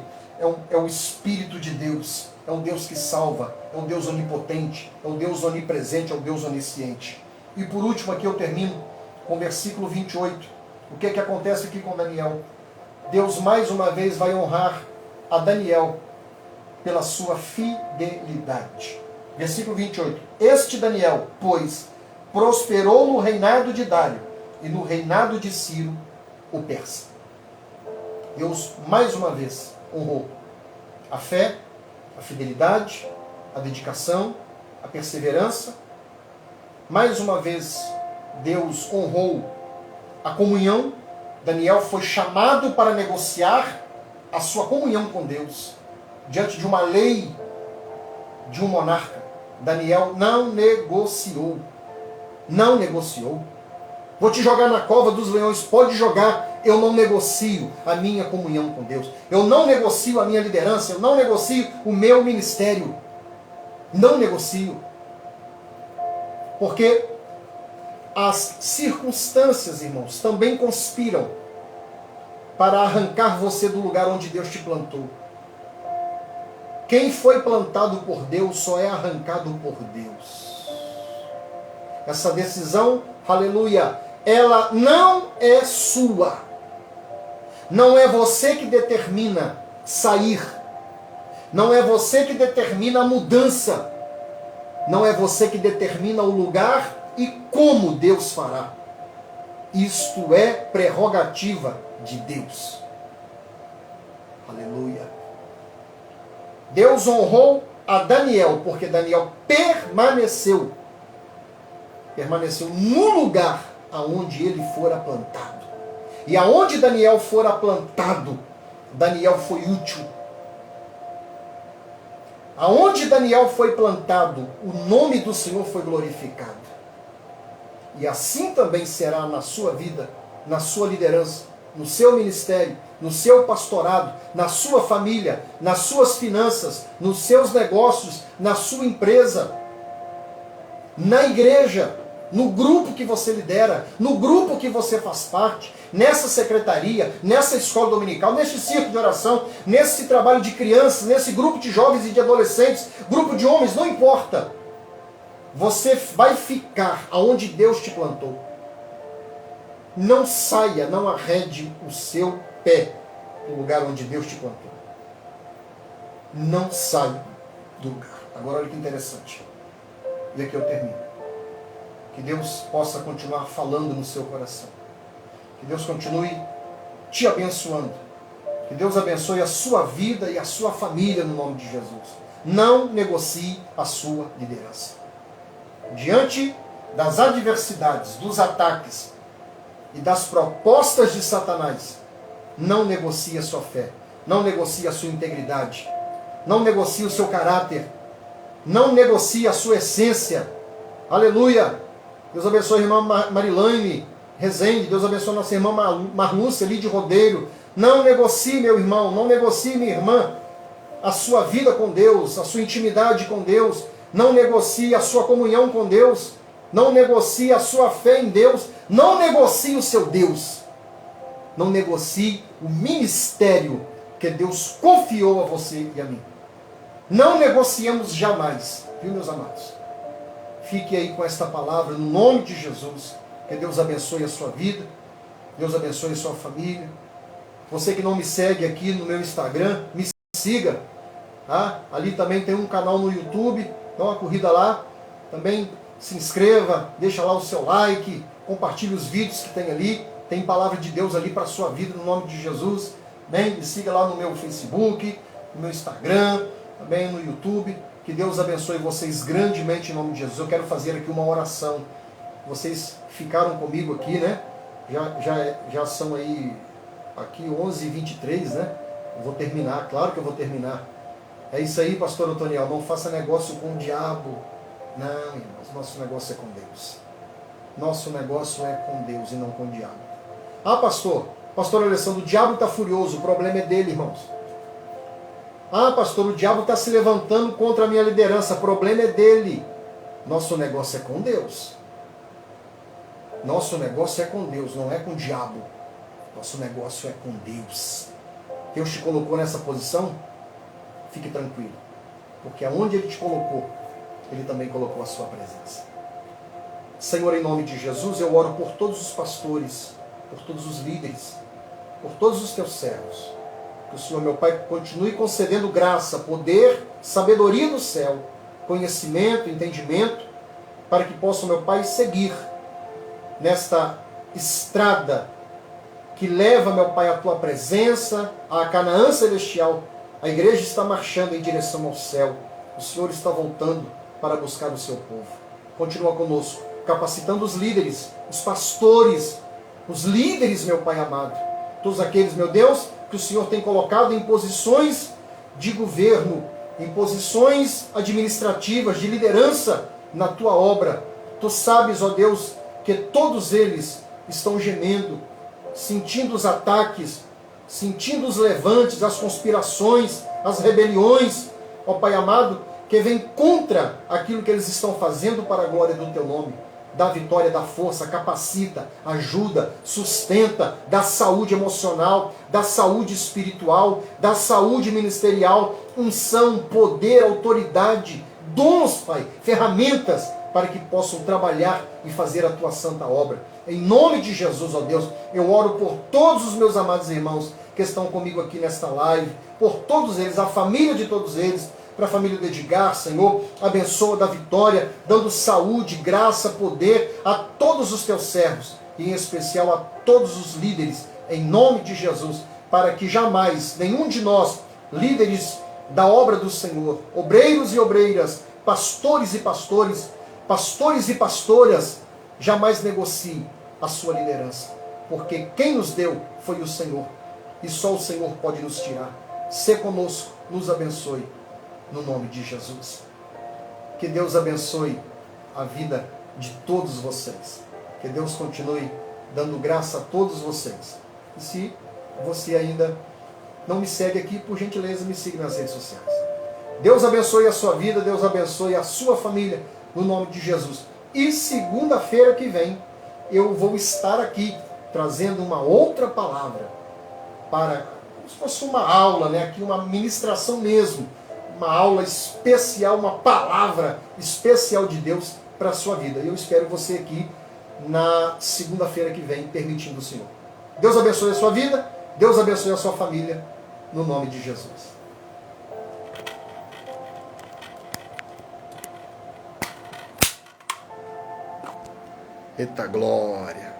é o Espírito de Deus, é o Deus que salva, é o Deus onipotente, é o Deus onipresente, é o Deus onisciente. E por último aqui eu termino com o versículo 28. O que acontece aqui com Daniel? Deus mais uma vez vai honrar a Daniel pela sua fidelidade. Versículo 28. Este Daniel, pois, prosperou no reinado de Dário e no reinado de Ciro, o persa. Deus mais uma vez honrou a fé, a fidelidade, a dedicação, a perseverança. Mais uma vez Deus honrou a comunhão. Daniel foi chamado para negociar a sua comunhão com Deus diante de uma lei de um monarca. Daniel não negociou. Não negociou. Vou te jogar na cova dos leões, pode jogar. Eu não negocio a minha comunhão com Deus. Eu não negocio a minha liderança. Eu não negocio o meu ministério. Não negocio. Porque as circunstâncias, irmãos, também conspiram para arrancar você do lugar onde Deus te plantou. Quem foi plantado por Deus só é arrancado por Deus. Essa decisão, aleluia, ela não é sua. Não é você que determina sair. Não é você que determina a mudança. Não é você que determina o lugar e como Deus fará. Isto é prerrogativa de Deus. Aleluia. Deus honrou a Daniel, porque Daniel permaneceu no lugar aonde ele fora plantado. E aonde Daniel fora plantado, Daniel foi útil. Aonde Daniel foi plantado, o nome do Senhor foi glorificado. E assim também será na sua vida, na sua liderança, no seu ministério, no seu pastorado, na sua família, nas suas finanças, nos seus negócios, na sua empresa, na igreja, no grupo que você lidera, no grupo que você faz parte, nessa secretaria, nessa escola dominical, nesse círculo de oração, nesse trabalho de crianças, nesse grupo de jovens e de adolescentes, grupo de homens, não importa. Você vai ficar aonde Deus te plantou. Não saia, não arrede o seu pé do lugar onde Deus te plantou. Não saia do lugar. Agora olha que interessante. E aqui eu termino. Que Deus possa continuar falando no seu coração. Que Deus continue te abençoando. Que Deus abençoe a sua vida e a sua família no nome de Jesus. Não negocie a sua liderança. Diante das adversidades, dos ataques e das propostas de Satanás, não negocie a sua fé. Não negocie a sua integridade. Não negocie o seu caráter. Não negocie a sua essência. Aleluia! Deus abençoe a irmã Marilane Rezende. Deus abençoe a nossa irmã Marlúcia ali de Rodeiro. Não negocie, meu irmão. Não negocie, minha irmã, a sua vida com Deus, a sua intimidade com Deus. Não negocie a sua comunhão com Deus. Não negocie a sua fé em Deus. Não negocie o seu Deus. Não negocie o ministério que Deus confiou a você e a mim. Não negociemos jamais, viu, meus amados? Fique aí com esta palavra no nome de Jesus. Que Deus abençoe a sua vida. Deus abençoe a sua família. Você que não me segue aqui no meu Instagram, me siga. Tá? Ali também tem um canal no YouTube. Dá uma corrida lá. Também se inscreva, deixa lá o seu like, compartilhe os vídeos que tem ali. Tem palavra de Deus ali para a sua vida no nome de Jesus. Bem, me siga lá no meu Facebook, no meu Instagram, também no YouTube. Que Deus abençoe vocês grandemente em nome de Jesus. Eu quero fazer aqui uma oração. Vocês ficaram comigo aqui, né? Já são aí aqui 11h23, né? Eu vou terminar, claro que eu vou terminar. É isso aí, pastor Antoniel. Não faça negócio com o diabo. Não, irmãos, nosso negócio é com Deus. Nosso negócio é com Deus e não com o diabo. Ah, pastor Alessandro, o diabo está furioso. O problema é dele, irmãos. Ah, pastor, o diabo está se levantando contra a minha liderança. O problema é dele. Nosso negócio é com Deus. Nosso negócio é com Deus, não é com o diabo. Nosso negócio é com Deus. Deus te colocou nessa posição? Fique tranquilo. Porque aonde Ele te colocou, Ele também colocou a sua presença. Senhor, em nome de Jesus, eu oro por todos os pastores, por todos os líderes, por todos os teus servos. Que o Senhor, meu Pai, continue concedendo graça, poder, sabedoria do céu, conhecimento, entendimento, para que possam, meu Pai, seguir nesta estrada que leva, meu Pai, a tua presença, a Canaã celestial. A igreja está marchando em direção ao céu. O Senhor está voltando para buscar o seu povo. Continua conosco, capacitando os líderes, os pastores, os líderes, meu Pai amado. Todos aqueles, meu Deus, que o Senhor tem colocado em posições de governo, em posições administrativas, de liderança na tua obra. Tu sabes, ó Deus, que todos eles estão gemendo, sentindo os ataques, sentindo os levantes, as conspirações, as rebeliões, ó Pai amado, que vem contra aquilo que eles estão fazendo para a glória do teu nome. dá vitória, dá força, capacita, ajuda, sustenta, dá saúde emocional, dá saúde espiritual, dá saúde ministerial, unção, poder, autoridade, dons, Pai, ferramentas para que possam trabalhar e fazer a tua santa obra. Em nome de Jesus, ó Deus, eu oro por todos os meus amados irmãos que estão comigo aqui nesta live, por todos eles, a família de todos eles, para a família do Edgar, Senhor, abençoa da Vitória, dando saúde, graça, poder a todos os teus servos, e em especial a todos os líderes, em nome de Jesus, para que jamais nenhum de nós, líderes da obra do Senhor, obreiros e obreiras, pastores e pastores, pastores e pastoras, jamais negocie a sua liderança, porque quem nos deu foi o Senhor, e só o Senhor pode nos tirar. Sê conosco, nos abençoe, no nome de Jesus. Que Deus abençoe a vida de todos vocês. Que Deus continue dando graça a todos vocês. E se você ainda não me segue aqui, por gentileza, me siga nas redes sociais. Deus abençoe a sua vida, Deus abençoe a sua família, no nome de Jesus. E segunda-feira que vem, eu vou estar aqui, trazendo uma outra palavra, para, como se fosse uma aula, né? Aqui uma ministração mesmo, uma aula especial, uma palavra especial de Deus para a sua vida. E eu espero você aqui na segunda-feira que vem, permitindo o Senhor. Deus abençoe a sua vida, Deus abençoe a sua família, no nome de Jesus. Eita glória!